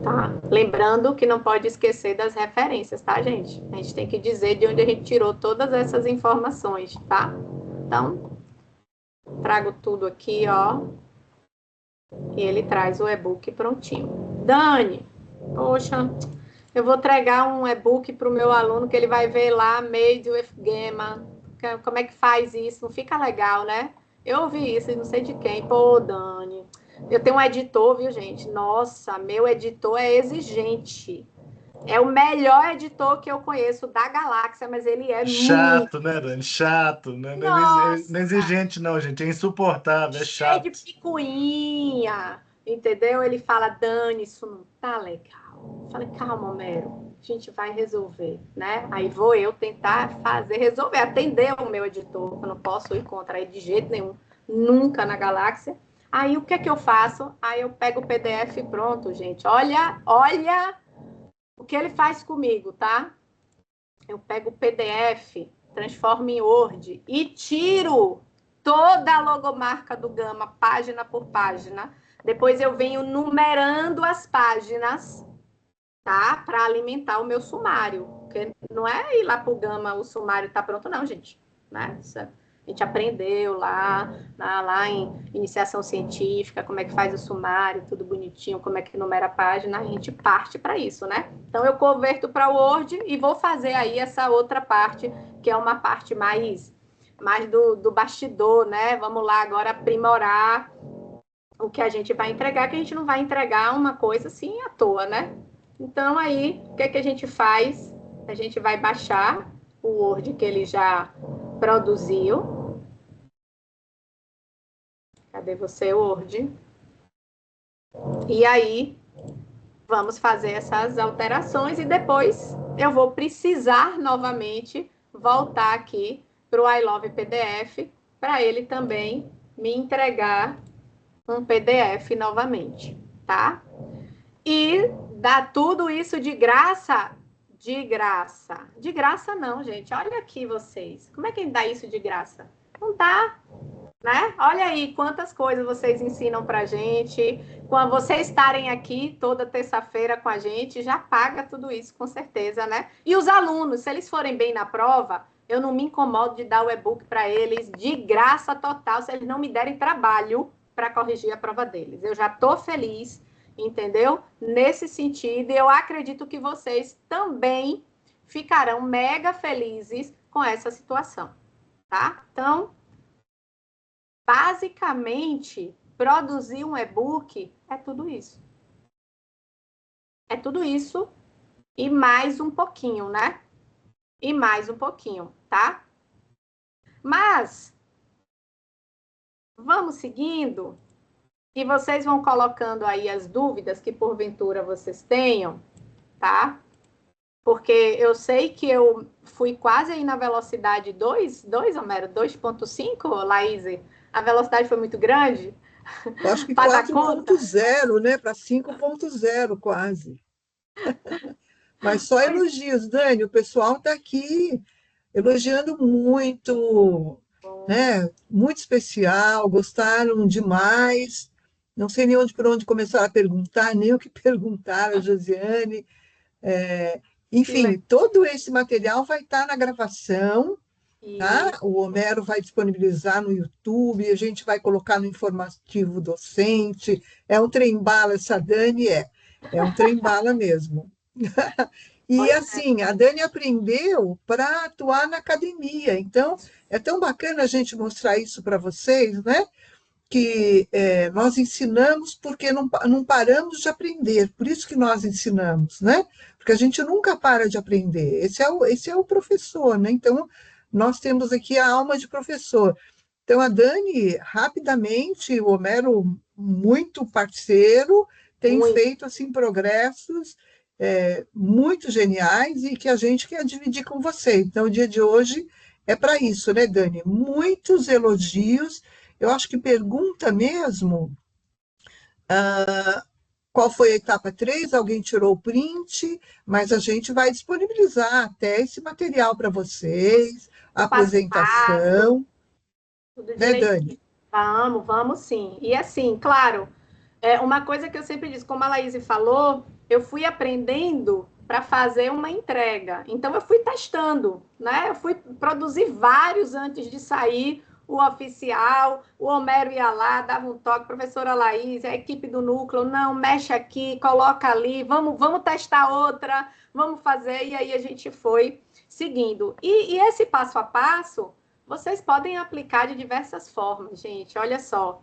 Tá? Lembrando que não pode esquecer das referências, tá, gente? A gente tem que dizer de onde a gente tirou todas essas informações, tá? Então, trago tudo aqui, ó. E ele traz o e-book prontinho. Dani, poxa, eu vou entregar um e-book para o meu aluno que ele vai ver lá, Made with Gema. como é que faz isso? Não fica legal, né? Eu ouvi isso, não sei de quem. Pô, Dani, eu tenho um editor, viu, gente? Nossa, meu editor é exigente. É o melhor editor que eu conheço da galáxia, mas ele é muito... Chato, né, Dani? Chato, né? Não é Nossa, exigente, não, gente. É insuportável, é cheio de chato. picuinha, entendeu? Ele fala, Dani, isso não tá legal. Eu falei, calma, Homero, a gente vai resolver, né? Aí vou eu tentar resolver, atender o meu editor, eu não posso ir contra ele de jeito nenhum, nunca na galáxia. Aí o que é que eu faço? Aí eu pego o PDF pronto, gente. Olha o que ele faz comigo, tá? Eu pego o PDF, transformo em Word e tiro toda a logomarca do Gama, página por página. Depois eu venho numerando as páginas, tá? Para alimentar o meu sumário. Porque não é ir lá para o Gama, o sumário está pronto, não, gente. Né? A gente aprendeu lá em iniciação científica, como é que faz o sumário, tudo bonitinho, como é que numera a página, a gente parte para isso, né? Então, eu converto para o Word e vou fazer aí essa outra parte, que é uma parte mais do bastidor, né? Vamos lá agora aprimorar o que a gente vai entregar, que a gente não vai entregar uma coisa assim à toa, né? Então, aí, o que é que a gente faz? A gente vai baixar o Word que ele já produziu. Cadê você, Word? E aí, vamos fazer essas alterações e depois eu vou precisar novamente voltar aqui para o I Love PDF para ele também me entregar um PDF novamente, tá? E dá tudo isso de graça? De graça. De graça não, gente. Olha aqui vocês. Como é que dá isso de graça? Não dá, né? Olha aí quantas coisas vocês ensinam pra gente. Quando vocês estarem aqui toda terça-feira com a gente, já paga tudo isso, com certeza, né? E os alunos, se eles forem bem na prova, eu não me incomodo de dar o e-book para eles de graça total, se eles não me derem trabalho para corrigir a prova deles. Eu já estou feliz, entendeu? Nesse sentido, eu acredito que vocês também ficarão mega felizes com essa situação, tá? Então, basicamente, produzir um e-book é tudo isso. É tudo isso e mais um pouquinho, né? E mais um pouquinho, tá? Mas, vamos seguindo e vocês vão colocando aí as dúvidas que porventura vocês tenham, tá? Porque eu sei que eu fui quase aí na velocidade 2, Homero, 2.5, Laís, a velocidade foi muito grande. Eu acho que Para dar conta. 4.0, né? Para 5.0 quase. Mas só elogios, Dani. O pessoal está aqui elogiando muito, né? Muito especial, gostaram demais. Não sei nem por onde começar a perguntar, nem o que perguntar a Josiane. Enfim, todo esse material vai estar na gravação, tá? O Homero vai disponibilizar no YouTube, a gente vai colocar no informativo docente. É um trem-bala essa Dani, é um trem-bala mesmo. E assim, a Dani aprendeu para atuar na academia, então é tão bacana a gente mostrar isso para vocês, né? Que nós ensinamos porque não paramos de aprender, por isso que nós ensinamos, né? Porque a gente nunca para de aprender, esse é o professor, né? Então, nós temos aqui a alma de professor. Então, a Dani, rapidamente, o Homero, muito parceiro, tem feito assim, progressos muito geniais e que a gente quer dividir com você. Então, o dia de hoje é para isso, né, Dani? Muitos elogios. Eu acho que pergunta mesmo qual foi a etapa 3, alguém tirou o print, mas a gente vai disponibilizar até esse material para vocês, a apresentação. Tudo Né, Dani? Vamos sim. E assim, claro, uma coisa que eu sempre disse, como a Laís falou, eu fui aprendendo para fazer uma entrega. Então, eu fui testando, né? Eu fui produzir vários antes de sair o oficial, o Homero ia lá, dava um toque, professora Laís, a equipe do núcleo, não, mexe aqui, coloca ali, vamos testar outra, vamos fazer, e aí a gente foi seguindo. E esse passo a passo vocês podem aplicar de diversas formas, gente. Olha só,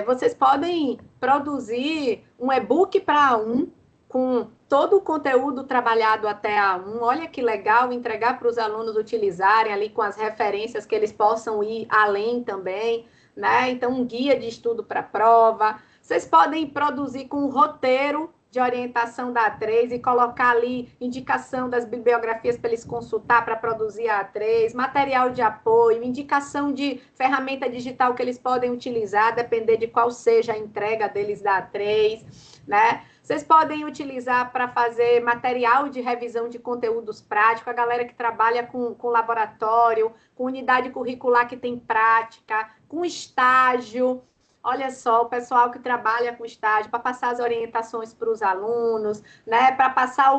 vocês podem produzir um e-book para A1, com todo o conteúdo trabalhado até A1. Olha que legal, entregar para os alunos utilizarem ali com as referências que eles possam ir além também, né? Então, um guia de estudo para a prova. Vocês podem produzir com um roteiro de orientação da A3 e colocar ali indicação das bibliografias para eles consultar para produzir a A3, material de apoio, indicação de ferramenta digital que eles podem utilizar, depender de qual seja a entrega deles da A3, né? Vocês podem utilizar para fazer material de revisão de conteúdos práticos, a galera que trabalha com laboratório, com unidade curricular que tem prática, com estágio. Olha só, o pessoal que trabalha com estágio, para passar as orientações para os alunos, né? Para passar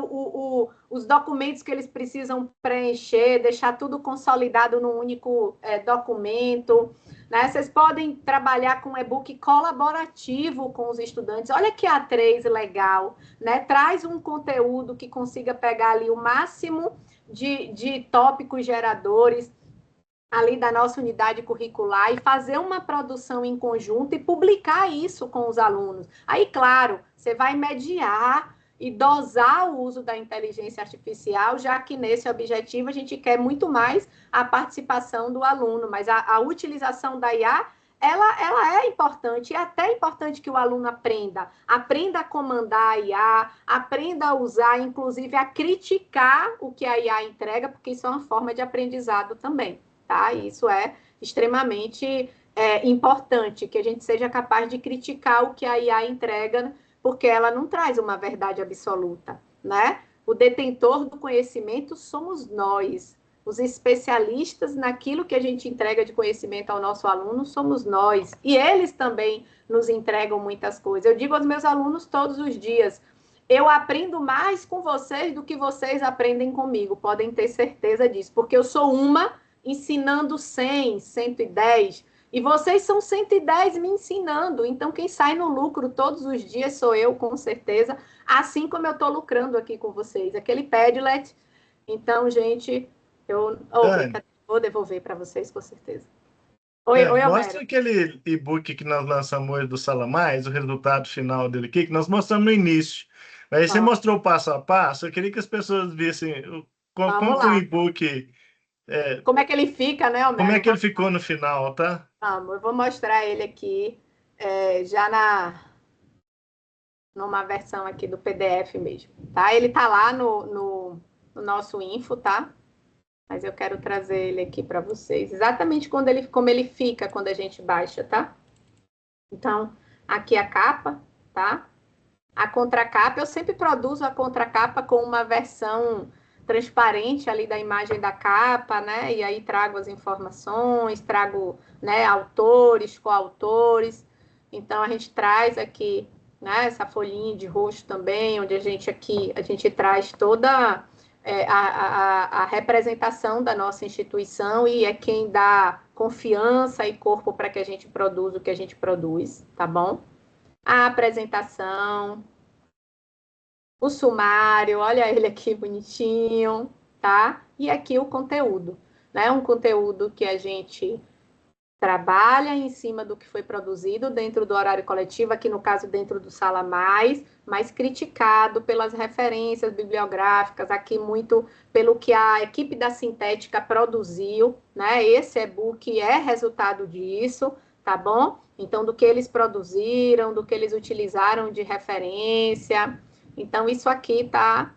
os documentos que eles precisam preencher, deixar tudo consolidado num único documento. Né? Vocês podem trabalhar com e-book colaborativo com os estudantes. Olha que A3 legal, né? Traz um conteúdo que consiga pegar ali o máximo de tópicos geradores ali da nossa unidade curricular e fazer uma produção em conjunto e publicar isso com os alunos. Aí, claro, você vai mediar e dosar o uso da inteligência artificial, já que nesse objetivo a gente quer muito mais a participação do aluno, mas a utilização da IA, ela é importante, e é até importante que o aluno aprenda a comandar a IA, aprenda a usar, inclusive a criticar o que a IA entrega, porque isso é uma forma de aprendizado também. Tá? Isso é extremamente importante, que a gente seja capaz de criticar o que a IA entrega, porque ela não traz uma verdade absoluta, né? O detentor do conhecimento somos nós. Os especialistas naquilo que a gente entrega de conhecimento ao nosso aluno somos nós. E eles também nos entregam muitas coisas. Eu digo aos meus alunos todos os dias, eu aprendo mais com vocês do que vocês aprendem comigo. Podem ter certeza disso, porque eu sou uma ensinando 100, 110, e vocês são 110 me ensinando, então quem sai no lucro todos os dias sou eu, com certeza, assim como eu estou lucrando aqui com vocês, aquele Padlet. Então, gente, vou devolver para vocês, com certeza. Oi, mostra aquele e-book que nós lançamos hoje do Sala Mais, o resultado final dele aqui, que nós mostramos no início. Aí você mostrou o passo a passo, eu queria que as pessoas vissem como que o e-book... como é que ele fica, né, Homero? Como é que ele ficou no final, tá? Vamos, eu vou mostrar ele aqui, já numa versão aqui do PDF mesmo, tá? Ele tá lá no nosso info, tá? Mas eu quero trazer ele aqui para vocês, exatamente como ele fica quando a gente baixa, tá? Então, aqui a capa, tá? A contracapa, eu sempre produzo a contracapa com uma versão transparente ali da imagem da capa, né? E aí trago as informações, trago, né, autores, coautores. Então, a gente traz aqui, né, essa folhinha de rosto também, onde a gente traz toda a representação da nossa instituição e é quem dá confiança e corpo para que a gente produza o que a gente produz, tá bom? A apresentação, o sumário, olha ele aqui bonitinho, tá? E aqui o conteúdo, né? Um conteúdo que a gente trabalha em cima do que foi produzido dentro do horário coletivo, aqui no caso dentro do Sala Mais, mas criticado pelas referências bibliográficas, aqui muito pelo que a equipe da Sintética produziu, né? Esse e-book é resultado disso, tá bom? Então, do que eles produziram, do que eles utilizaram de referência. Então, isso aqui tá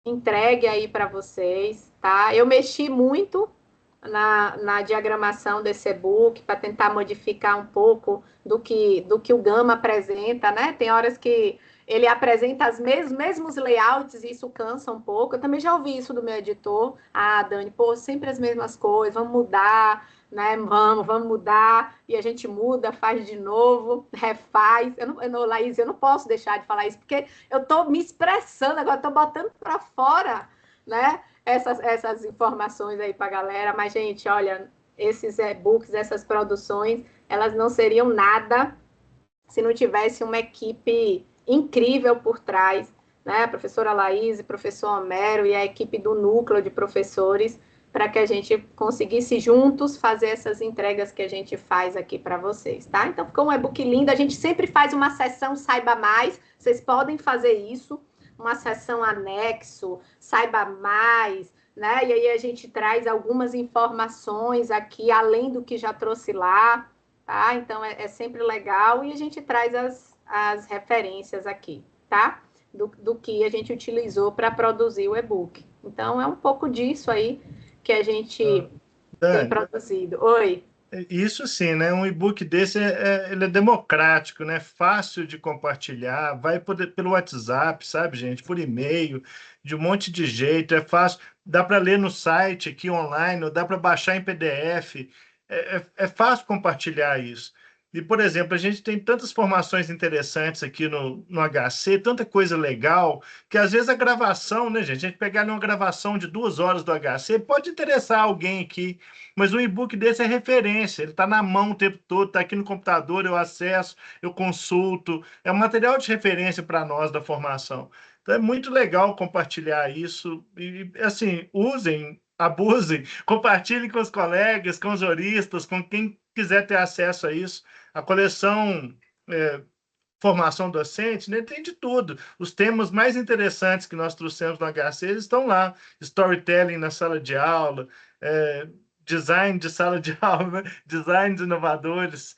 entregue aí para vocês, tá? Eu mexi muito na diagramação desse e-book para tentar modificar um pouco do que o Gama apresenta, né? Tem horas que ele apresenta os mesmos layouts e isso cansa um pouco. Eu também já ouvi isso do meu editor. Ah, Dani, pô, sempre as mesmas coisas, vamos mudar, né? Vamos mudar. E a gente muda, faz de novo, refaz. Laís, eu não posso deixar de falar isso, porque eu estou me expressando agora, estou botando para fora, né? Essas informações aí para a galera, mas, gente, olha, esses e-books, essas produções, elas não seriam nada se não tivesse uma equipe incrível por trás, né? A professora Laís, o professor Homero e a equipe do núcleo de professores para que a gente conseguisse juntos fazer essas entregas que a gente faz aqui para vocês, tá? Então, ficou um e-book lindo. A gente sempre faz uma sessão Saiba Mais. Vocês podem fazer isso, uma sessão anexo, Saiba Mais, né? E aí a gente traz algumas informações aqui, além do que já trouxe lá, tá? Então, é sempre legal. E a gente traz as referências aqui, tá? Do que a gente utilizou para produzir o e-book. Então, é um pouco disso aí que a gente tem produzido. Oi. Isso sim, né? Um e-book desse ele é democrático, né? Fácil de compartilhar, vai pelo WhatsApp, sabe, gente? Por e-mail, de um monte de jeito, é fácil. Dá para ler no site aqui online, ou dá para baixar em PDF. É fácil compartilhar isso. E, por exemplo, a gente tem tantas formações interessantes aqui no HC, tanta coisa legal, que às vezes a gravação, né, gente? A gente pegar uma gravação de 2 horas do HC pode interessar alguém aqui, mas um e-book desse é referência, ele está na mão o tempo todo, está aqui no computador, eu acesso, eu consulto, é um material de referência para nós da formação. Então é muito legal compartilhar isso e, assim, usem, abusem, compartilhem com os colegas, com os juristas, com quem quiser ter acesso a isso. A coleção Formação Docente, né, tem de tudo. Os temas mais interessantes que nós trouxemos no HC eles estão lá. Storytelling na sala de aula, design de sala de aula, né? Design de inovadores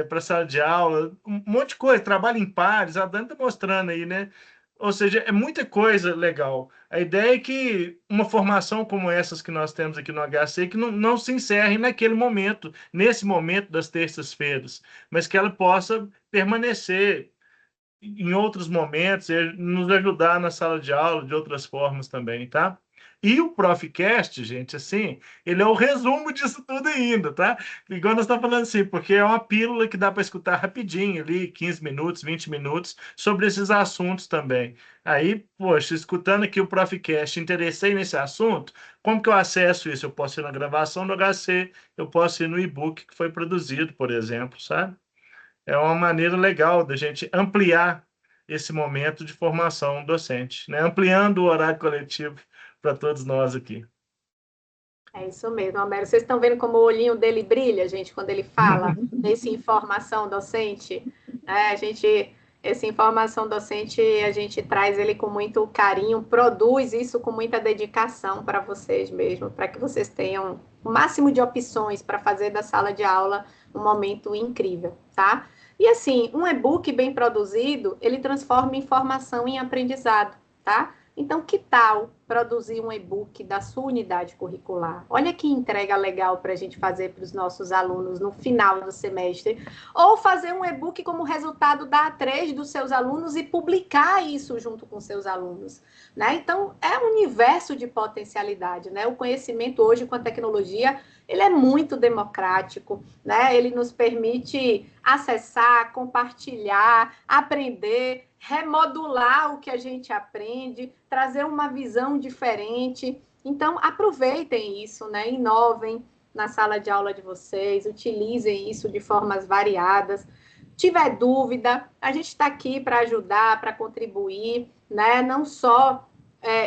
para sala de aula, um monte de coisa, trabalho em pares, a Dani está mostrando aí, né? Ou seja, é muita coisa legal. A ideia é que uma formação como essas que nós temos aqui no HC, que não se encerre naquele momento, nesse momento das terças-feiras, mas que ela possa permanecer em outros momentos e nos ajudar na sala de aula de outras formas também, tá? E o Profcast, gente, assim, ele é o resumo disso tudo ainda, tá? Igual nós estamos falando assim, porque é uma pílula que dá para escutar rapidinho ali, 15 minutos, 20 minutos, sobre esses assuntos também. Aí, poxa, escutando aqui o Profcast, interessei nesse assunto, como que eu acesso isso? Eu posso ir na gravação do HC, eu posso ir no e-book que foi produzido, por exemplo, sabe? É uma maneira legal da gente ampliar esse momento de formação docente, né? Ampliando o horário coletivo para todos nós aqui. É isso mesmo, Homero. Vocês estão vendo como o olhinho dele brilha, gente, quando ele fala desse informação docente? Essa informação docente, a gente traz ele com muito carinho, produz isso com muita dedicação para vocês mesmo, para que vocês tenham o máximo de opções para fazer da sala de aula um momento incrível, tá? E assim, um e-book bem produzido, ele transforma informação em aprendizado, tá? Então, que tal produzir um e-book da sua unidade curricular? Olha que entrega legal para a gente fazer para os nossos alunos no final do semestre. Ou fazer um e-book como resultado da A3 dos seus alunos e publicar isso junto com seus alunos, né? Então, é um universo de potencialidade, né? O conhecimento hoje com a tecnologia, ele é muito democrático, né? Ele nos permite acessar, compartilhar, aprender, remodular o que a gente aprende, trazer uma visão diferente. Então, aproveitem isso, né? Inovem na sala de aula de vocês, utilizem isso de formas variadas. Tiver dúvida, a gente está aqui para ajudar, para contribuir, né? Não só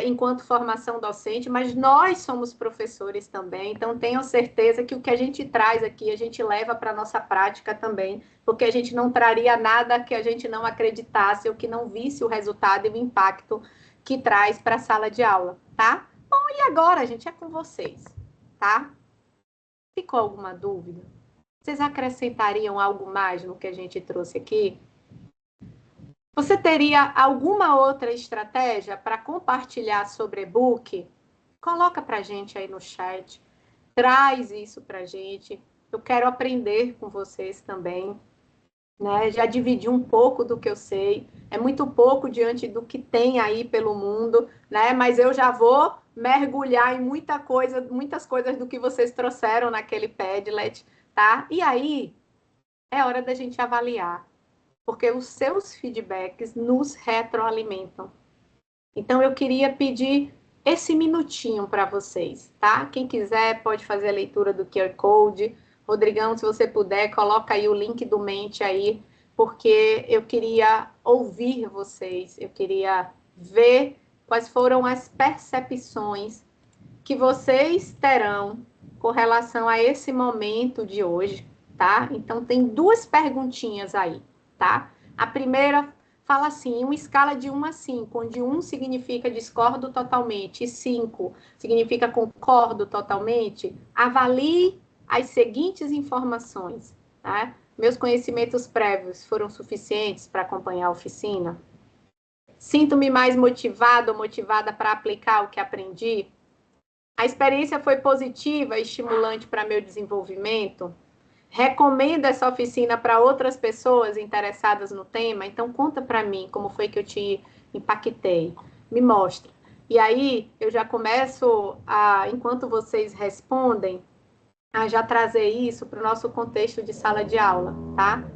enquanto formação docente, mas nós somos professores também, então tenham certeza que o que a gente traz aqui, a gente leva para a nossa prática também, porque a gente não traria nada que a gente não acreditasse ou que não visse o resultado e o impacto que traz para a sala de aula, tá? Bom, e agora, gente, é com vocês, tá? Ficou alguma dúvida? Vocês acrescentariam algo mais no que a gente trouxe aqui? Você teria alguma outra estratégia para compartilhar sobre e-book? Coloca para a gente aí no chat. Traz isso para a gente. Eu quero aprender com vocês também, né? Já dividi um pouco do que eu sei. É muito pouco diante do que tem aí pelo mundo, né? Mas eu já vou mergulhar em muitas coisas do que vocês trouxeram naquele Padlet, tá? E aí, é hora da gente avaliar, porque os seus feedbacks nos retroalimentam. Então, eu queria pedir esse minutinho para vocês, tá? Quem quiser pode fazer a leitura do QR Code. Rodrigão, se você puder, coloca aí o link do Mente aí, porque eu queria ouvir vocês, eu queria ver quais foram as percepções que vocês terão com relação a esse momento de hoje, tá? Então, tem 2 perguntinhas aí, tá? A primeira fala assim, em uma escala de 1 a 5, onde 1 significa discordo totalmente e 5 significa concordo totalmente, avalie as seguintes informações, tá? Meus conhecimentos prévios foram suficientes para acompanhar a oficina? Sinto-me mais motivado ou motivada para aplicar o que aprendi? A experiência foi positiva e estimulante para meu desenvolvimento? Recomendo essa oficina para outras pessoas interessadas no tema? Então, conta para mim como foi que eu te impactei. Me mostra. E aí, eu já começo, enquanto vocês respondem, a já trazer isso para o nosso contexto de sala de aula, tá?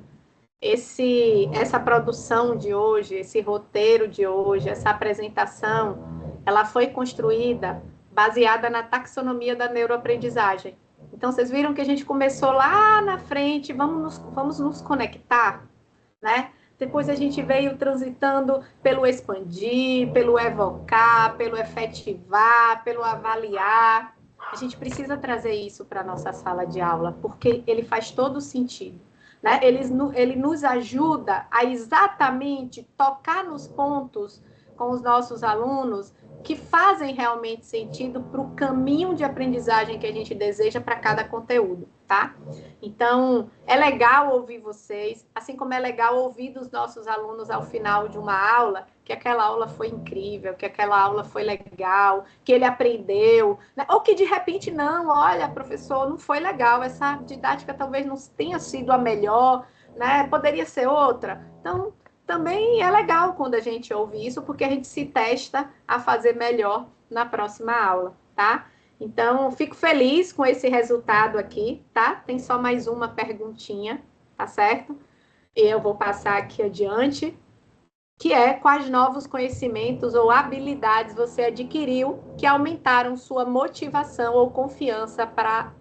Essa produção de hoje, esse roteiro de hoje, essa apresentação, ela foi construída baseada na taxonomia da neuroaprendizagem. Então, vocês viram que a gente começou lá na frente, vamos nos conectar, né? Depois a gente veio transitando pelo expandir, pelo evocar, pelo efetivar, pelo avaliar. A gente precisa trazer isso para a nossa sala de aula, porque ele faz todo sentido. Né? Ele nos ajuda a exatamente tocar nos pontos com os nossos alunos que fazem realmente sentido para o caminho de aprendizagem que a gente deseja para cada conteúdo, tá? Então, é legal ouvir vocês, assim como é legal ouvir dos nossos alunos ao final de uma aula, que aquela aula foi incrível, que aquela aula foi legal, que ele aprendeu, né? Ou que de repente não, olha, professor, não foi legal, essa didática talvez não tenha sido a melhor, né? Poderia ser outra. Então, também é legal quando a gente ouve isso, porque a gente se testa a fazer melhor na próxima aula, tá? Então, fico feliz com esse resultado aqui, tá? Tem só mais uma perguntinha, tá certo? E eu vou passar aqui adiante, que é quais novos conhecimentos ou habilidades você adquiriu que aumentaram sua motivação ou confiança para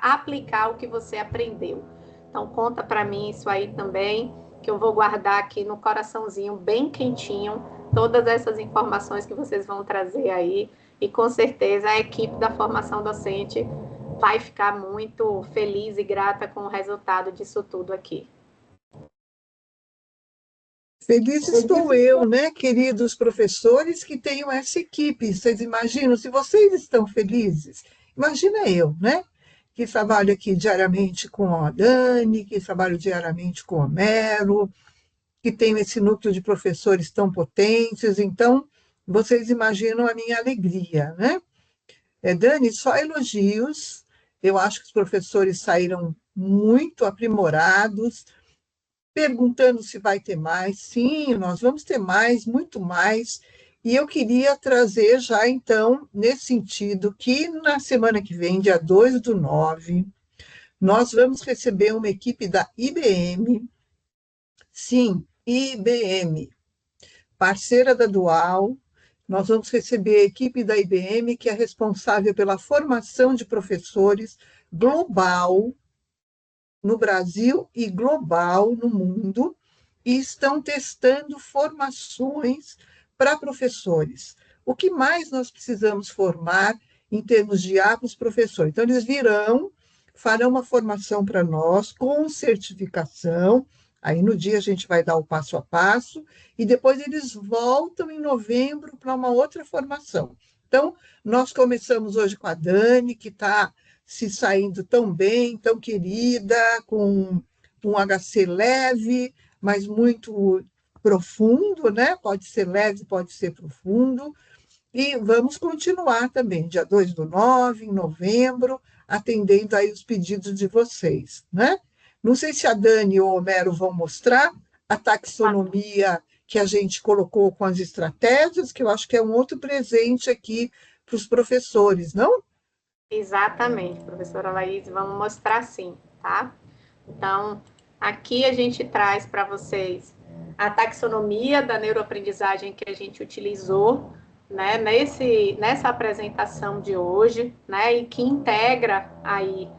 aplicar o que você aprendeu. Então, conta para mim isso aí também, que eu vou guardar aqui no coraçãozinho bem quentinho, todas essas informações que vocês vão trazer aí, e com certeza a equipe da formação docente vai ficar muito feliz e grata com o resultado disso tudo aqui. Feliz estou eu, né, queridos professores, que tenham essa equipe. Vocês imaginam, se vocês estão felizes, imagina eu, né, que trabalho aqui diariamente com a Dani, que trabalho diariamente com o Homero, que tenho esse núcleo de professores tão potentes. Então, vocês imaginam a minha alegria, né? Dani, só elogios. Eu acho que os professores saíram muito aprimorados, perguntando se vai ter mais. Sim, nós vamos ter mais, muito mais. E eu queria trazer já, então, nesse sentido, que na semana que vem, dia 2/9, nós vamos receber uma equipe da IBM, sim, IBM, parceira da Dual. Nós vamos receber a equipe da IBM, que é responsável pela formação de professores global, no Brasil e global no mundo, e estão testando formações para professores. O que mais nós precisamos formar em termos de IA para os professores? Então, eles farão uma formação para nós com certificação. Aí, no dia, a gente vai dar o passo a passo, e depois eles voltam em novembro para uma outra formação. Então, nós começamos hoje com a Dani, que está se saindo tão bem, tão querida, com um HC leve, mas muito profundo, né? Pode ser leve, pode ser profundo. E vamos continuar também, dia 2/9, em novembro, atendendo aí os pedidos de vocês, né? Não sei se a Dani ou o Homero vão mostrar a taxonomia que a gente colocou com as estratégias, que eu acho que é um outro presente aqui para os professores, não? Exatamente, professora Laís, vamos mostrar sim, tá? Então, aqui a gente traz para vocês a taxonomia da neuroaprendizagem que a gente utilizou, né, nessa apresentação de hoje, né, e que integra aí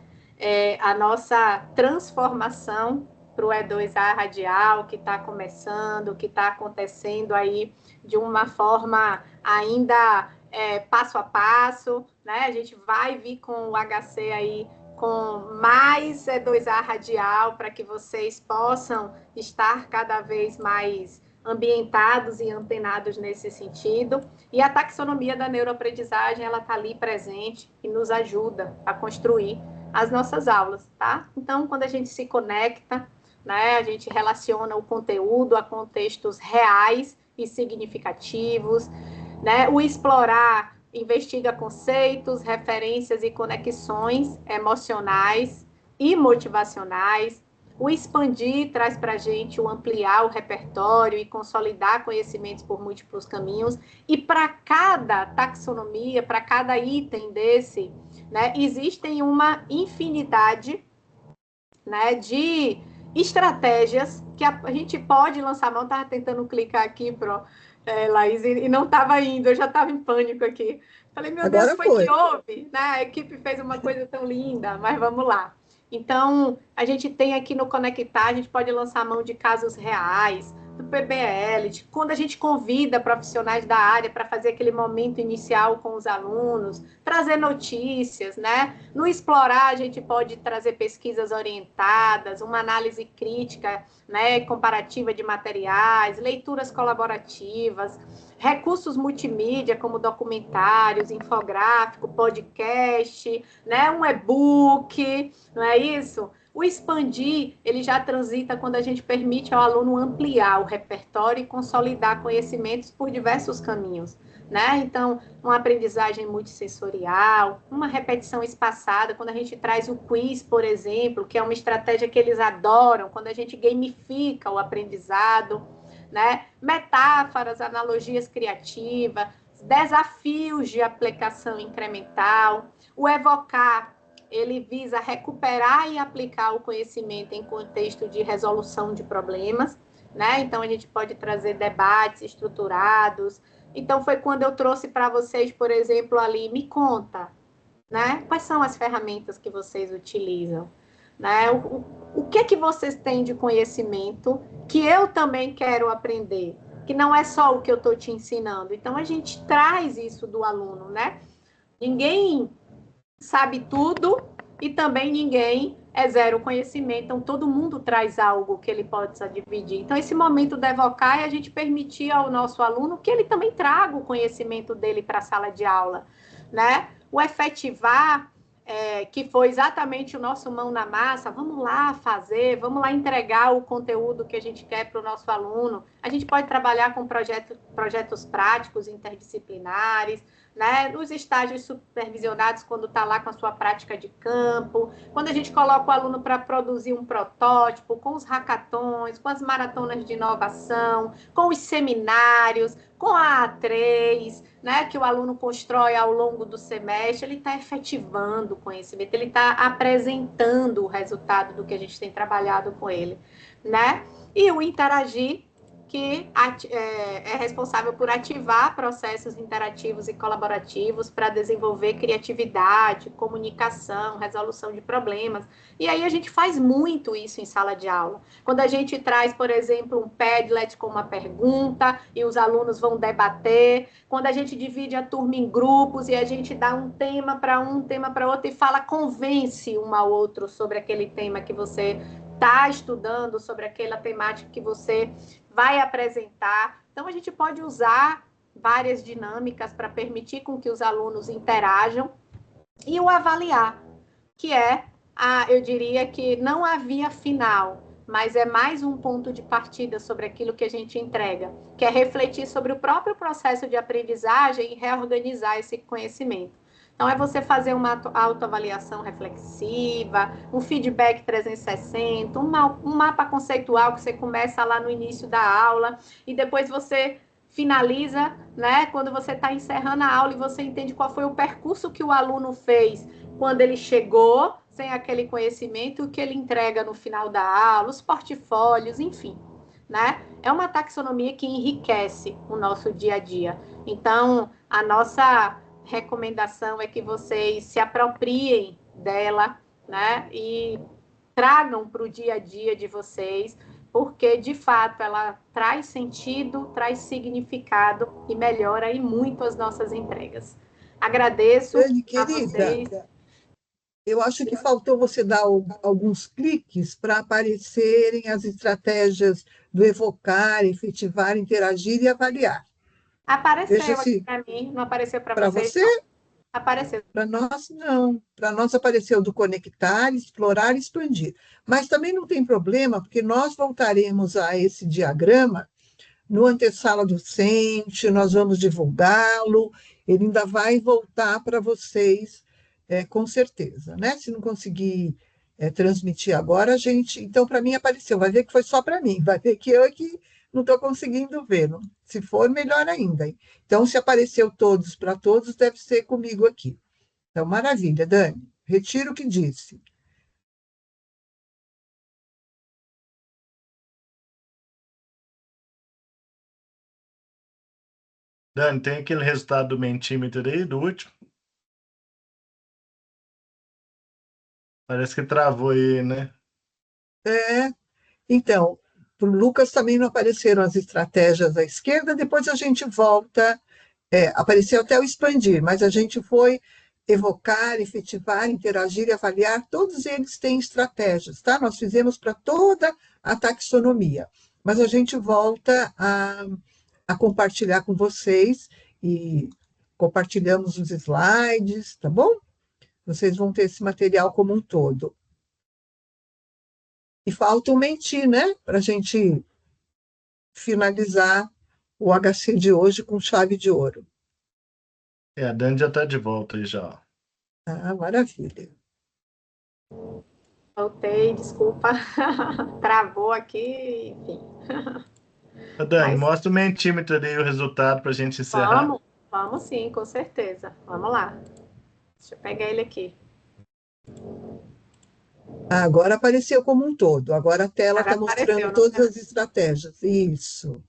a nossa transformação para o E2A radial, que está começando, que está acontecendo aí de uma forma ainda passo a passo, né? A gente vai vir com o HC aí com mais E2A radial para que vocês possam estar cada vez mais ambientados e antenados nesse sentido. E a taxonomia da neuroaprendizagem, ela está ali presente e nos ajuda a construir as nossas aulas, tá? Então, quando a gente se conecta, né, a gente relaciona o conteúdo a contextos reais e significativos, né? O explorar investiga conceitos, referências e conexões emocionais e motivacionais. O expandir traz para a gente o ampliar o repertório e consolidar conhecimentos por múltiplos caminhos. E para cada taxonomia, para cada item desse, né, existem uma infinidade, né, de estratégias que a gente pode lançar mão. Estava tentando clicar aqui, Laís, e não estava indo, eu já estava em pânico aqui. Falei, meu Deus, Agora foi. Que houve? Né? A equipe fez uma coisa tão linda, mas vamos lá. Então, a gente tem aqui no Conectar, a gente pode lançar mão de casos reais, do PBL, quando a gente convida profissionais da área para fazer aquele momento inicial com os alunos, trazer notícias, né? No Explorar, a gente pode trazer pesquisas orientadas, uma análise crítica, né, comparativa de materiais, leituras colaborativas, recursos multimídia, como documentários, infográfico, podcast, né, um e-book, não é isso? O expandir, ele já transita quando a gente permite ao aluno ampliar o repertório e consolidar conhecimentos por diversos caminhos, né? Então, uma aprendizagem multissensorial, uma repetição espaçada, quando a gente traz o quiz, por exemplo, que é uma estratégia que eles adoram, quando a gente gamifica o aprendizado, né? Metáforas, analogias criativas, desafios de aplicação incremental, o evocar, ele visa recuperar e aplicar o conhecimento em contexto de resolução de problemas, né? Então, a gente pode trazer debates estruturados. Então, foi quando eu trouxe para vocês, por exemplo, ali, me conta, né? Quais são as ferramentas que vocês utilizam? Né? O que é que vocês têm de conhecimento que eu também quero aprender? Que não é só o que eu estou te ensinando. Então, a gente traz isso do aluno, né? Ninguém sabe tudo e também ninguém é zero conhecimento, então todo mundo traz algo que ele possa dividir. Então, esse momento de evocar é a gente permitir ao nosso aluno que ele também traga o conhecimento dele para a sala de aula, né? O efetivar, que foi exatamente o nosso mão na massa, vamos lá fazer, vamos lá entregar o conteúdo que a gente quer para o nosso aluno. A gente pode trabalhar com projetos práticos, interdisciplinares, né? Nos estágios supervisionados, quando está lá com a sua prática de campo, quando a gente coloca o aluno para produzir um protótipo, com os hackathons, com as maratonas de inovação, com os seminários, com a A3, né, que o aluno constrói ao longo do semestre, ele está efetivando o conhecimento, ele está apresentando o resultado do que a gente tem trabalhado com ele, né? E o interagir, que é responsável por ativar processos interativos e colaborativos para desenvolver criatividade, comunicação, resolução de problemas. E aí a gente faz muito isso em sala de aula. Quando a gente traz, por exemplo, um Padlet com uma pergunta e os alunos vão debater, quando a gente divide a turma em grupos e a gente dá um tema para um, tema para outro e fala, convence um ao outro sobre aquele tema que você está estudando, sobre aquela temática que você vai apresentar. Então, a gente pode usar várias dinâmicas para permitir com que os alunos interajam. E o avaliar, que eu diria que não havia final, mas é mais um ponto de partida sobre aquilo que a gente entrega, que é refletir sobre o próprio processo de aprendizagem e reorganizar esse conhecimento. Então, é você fazer uma autoavaliação reflexiva, um feedback 360, um mapa conceitual que você começa lá no início da aula e depois você finaliza, né, quando você está encerrando a aula e você entende qual foi o percurso que o aluno fez quando ele chegou, sem aquele conhecimento, o que ele entrega no final da aula, os portfólios, enfim, né? É uma taxonomia que enriquece o nosso dia a dia. Então, a nossa recomendação é que vocês se apropriem dela, né? E tragam para o dia a dia de vocês, porque, de fato, ela traz sentido, traz significado e melhora aí muito as nossas entregas. Agradeço Dani, a querida, vocês. eu acho que faltou você dar alguns cliques para aparecerem as estratégias do evocar, efetivar, interagir e avaliar. Veja Apareceu aqui se para mim, não apareceu para para vocês, você, não? Apareceu. para nós não. Para nós apareceu do conectar, explorar e expandir. Mas também não tem problema, porque nós voltaremos a esse diagrama no antessala docente, nós vamos divulgá-lo, ele ainda vai voltar para vocês, com certeza, né? Se não conseguir transmitir agora, a gente. Então, para mim, apareceu, vai ver que foi só para mim, vai ver que eu é que não estou conseguindo ver. Se for, melhor ainda. Hein? Então, se apareceu todos para todos, deve ser comigo aqui. Então, maravilha, Dani. Retiro o que disse. Dani, tem aquele resultado do Mentimeter aí, do último? Parece que travou aí, né? É, então, para o Lucas também não apareceram as estratégias à esquerda, depois a gente volta. Apareceu até o expandir, mas a gente foi evocar, efetivar, interagir e avaliar, todos eles têm estratégias, tá? Nós fizemos para toda a taxonomia, mas a gente volta a compartilhar com vocês e compartilhamos os slides, tá bom? Vocês vão ter esse material como um todo. E falta o Menti, né? Para a gente finalizar o HC de hoje com chave de ouro. A Dani já está de volta aí já. Ah, maravilha. Voltei, desculpa. Travou aqui, enfim. Dani, Mas mostra o Mentimeter aí, o resultado para a gente encerrar. vamos sim, com certeza. Vamos lá. Deixa eu pegar ele aqui. Agora apareceu como um todo. Agora a tela está Agora apareceu, mostrando não todas é? as estratégias. Isso.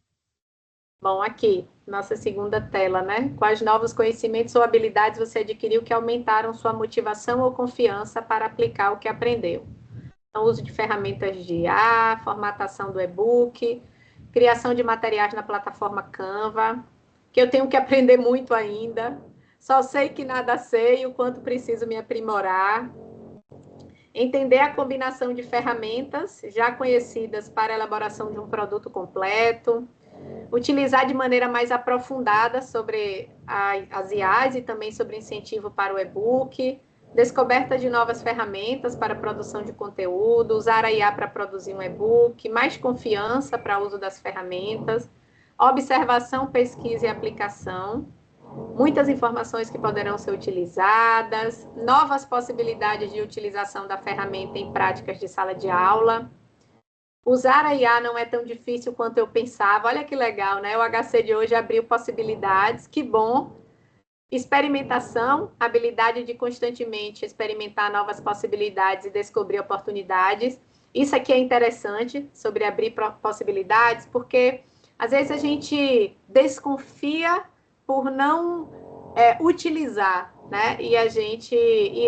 Bom, aqui, nossa segunda tela, né? Quais novos conhecimentos ou habilidades você adquiriu que aumentaram sua motivação ou confiança para aplicar o que aprendeu? Então, uso de ferramentas de IA, formatação do e-book, criação de materiais na plataforma Canva, que eu tenho que aprender muito ainda. Só sei que nada sei e o quanto preciso me aprimorar. Entender a combinação de ferramentas já conhecidas para a elaboração de um produto completo. Utilizar de maneira mais aprofundada sobre as IAs e também sobre incentivo para o e-book. Descoberta de novas ferramentas para a produção de conteúdo, usar a IA para produzir um e-book, mais confiança para o uso das ferramentas, observação, pesquisa e aplicação, muitas informações que poderão ser utilizadas, novas possibilidades de utilização da ferramenta em práticas de sala de aula. Usar a IA não é tão difícil quanto eu pensava. Olha que legal, né? O HC de hoje abriu possibilidades, que bom. Experimentação, habilidade de constantemente experimentar novas possibilidades e descobrir oportunidades. Isso aqui é interessante, sobre abrir possibilidades, porque às vezes a gente desconfia por não utilizar, né? E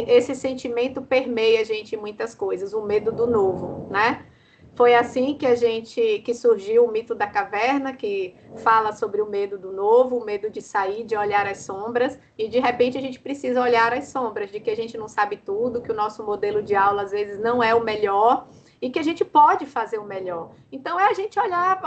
esse sentimento permeia a gente em muitas coisas, o medo do novo, né? Foi assim que surgiu o mito da caverna, que fala sobre o medo do novo, o medo de sair, de olhar as sombras, e de repente a gente precisa olhar as sombras, de que a gente não sabe tudo, que o nosso modelo de aula às vezes não é o melhor, e que a gente pode fazer o melhor. Então é a gente olhar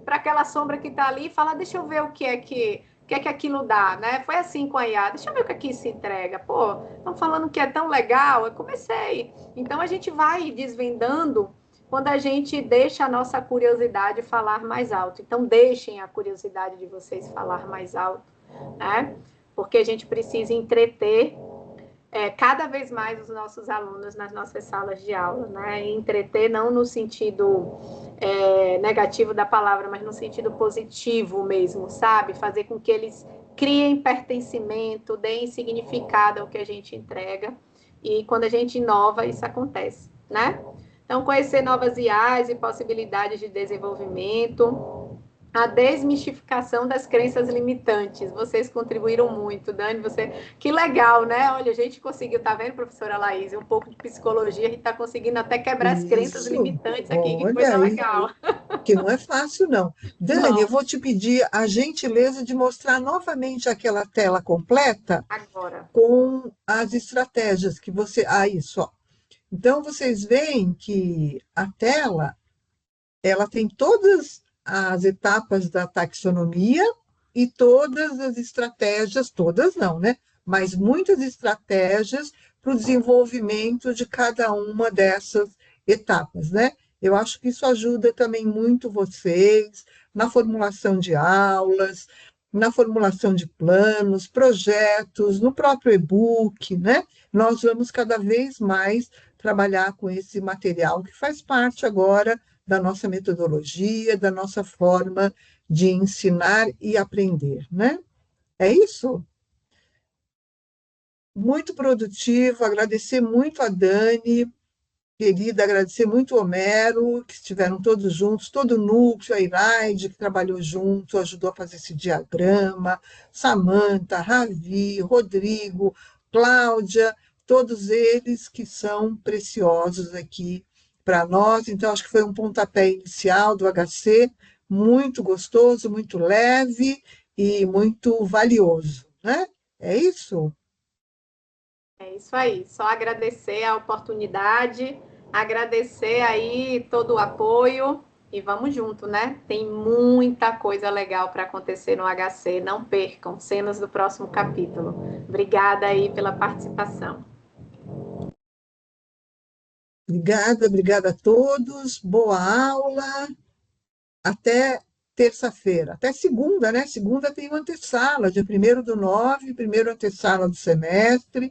para aquela sombra que está ali e falar, deixa eu ver o que é que aquilo dá, né? Foi assim com a IA, deixa eu ver o que aqui se entrega. Pô, estão falando que é tão legal, eu comecei. Então a gente vai desvendando quando a gente deixa a nossa curiosidade falar mais alto. Então, deixem a curiosidade de vocês falar mais alto, né? Porque a gente precisa entreter cada vez mais os nossos alunos nas nossas salas de aula, né? E entreter não no sentido negativo da palavra, mas no sentido positivo mesmo, sabe? Fazer com que eles criem pertencimento, deem significado ao que a gente entrega. E quando a gente inova, isso acontece, né? Então, conhecer novas IAs e possibilidades de desenvolvimento, A desmistificação das crenças limitantes. Vocês contribuíram muito, Dani. Que legal, né? Olha, a gente conseguiu, tá vendo, professora Laís? Um pouco de psicologia, a gente está conseguindo até quebrar as crenças Isso, limitantes aqui. Que olha coisa aí, legal. que não é fácil, não. Dani, eu Não, vou te pedir a gentileza de mostrar novamente aquela tela completa agora. com as estratégias que você. Ah, isso, ó. Então, vocês veem que a tela, ela tem todas as etapas da taxonomia e todas as estratégias, todas não, né? Mas muitas estratégias para o desenvolvimento de cada uma dessas etapas, né? Eu acho que isso ajuda também muito vocês na formulação de aulas, na formulação de planos, projetos, no próprio e-book, né? Nós vamos cada vez mais trabalhar com esse material que faz parte agora da nossa metodologia, da nossa forma de ensinar e aprender, né? É isso? Muito produtivo, agradecer muito a Dani, querida, agradecer muito o Homero, que estiveram todos juntos, todo o núcleo, a Iraide, que trabalhou junto, ajudou a fazer esse diagrama, Samanta, Ravi, Rodrigo, Cláudia, todos eles que são preciosos aqui para nós. Então, acho que foi um pontapé inicial do HC, muito gostoso, muito leve e muito valioso, né? É isso? É isso aí. Só agradecer a oportunidade, agradecer aí todo o apoio e vamos junto, né? Tem muita coisa legal para acontecer no HC. Não percam cenas do próximo capítulo. Obrigada aí pela participação. Obrigada, obrigada a todos. Boa aula. Até terça-feira. Até segunda, né? Segunda tem uma antessala, dia 1º do 9, primeiro antessala do semestre,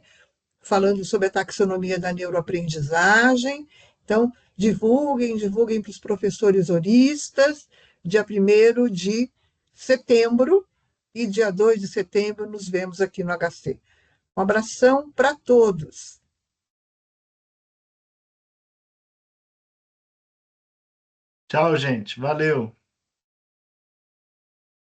falando sobre a taxonomia da neuroaprendizagem. Então, divulguem, divulguem para os professores horistas, dia 1º de setembro e dia 2 de setembro nos vemos aqui no HC. Um abração para todos. Tchau, gente. Valeu.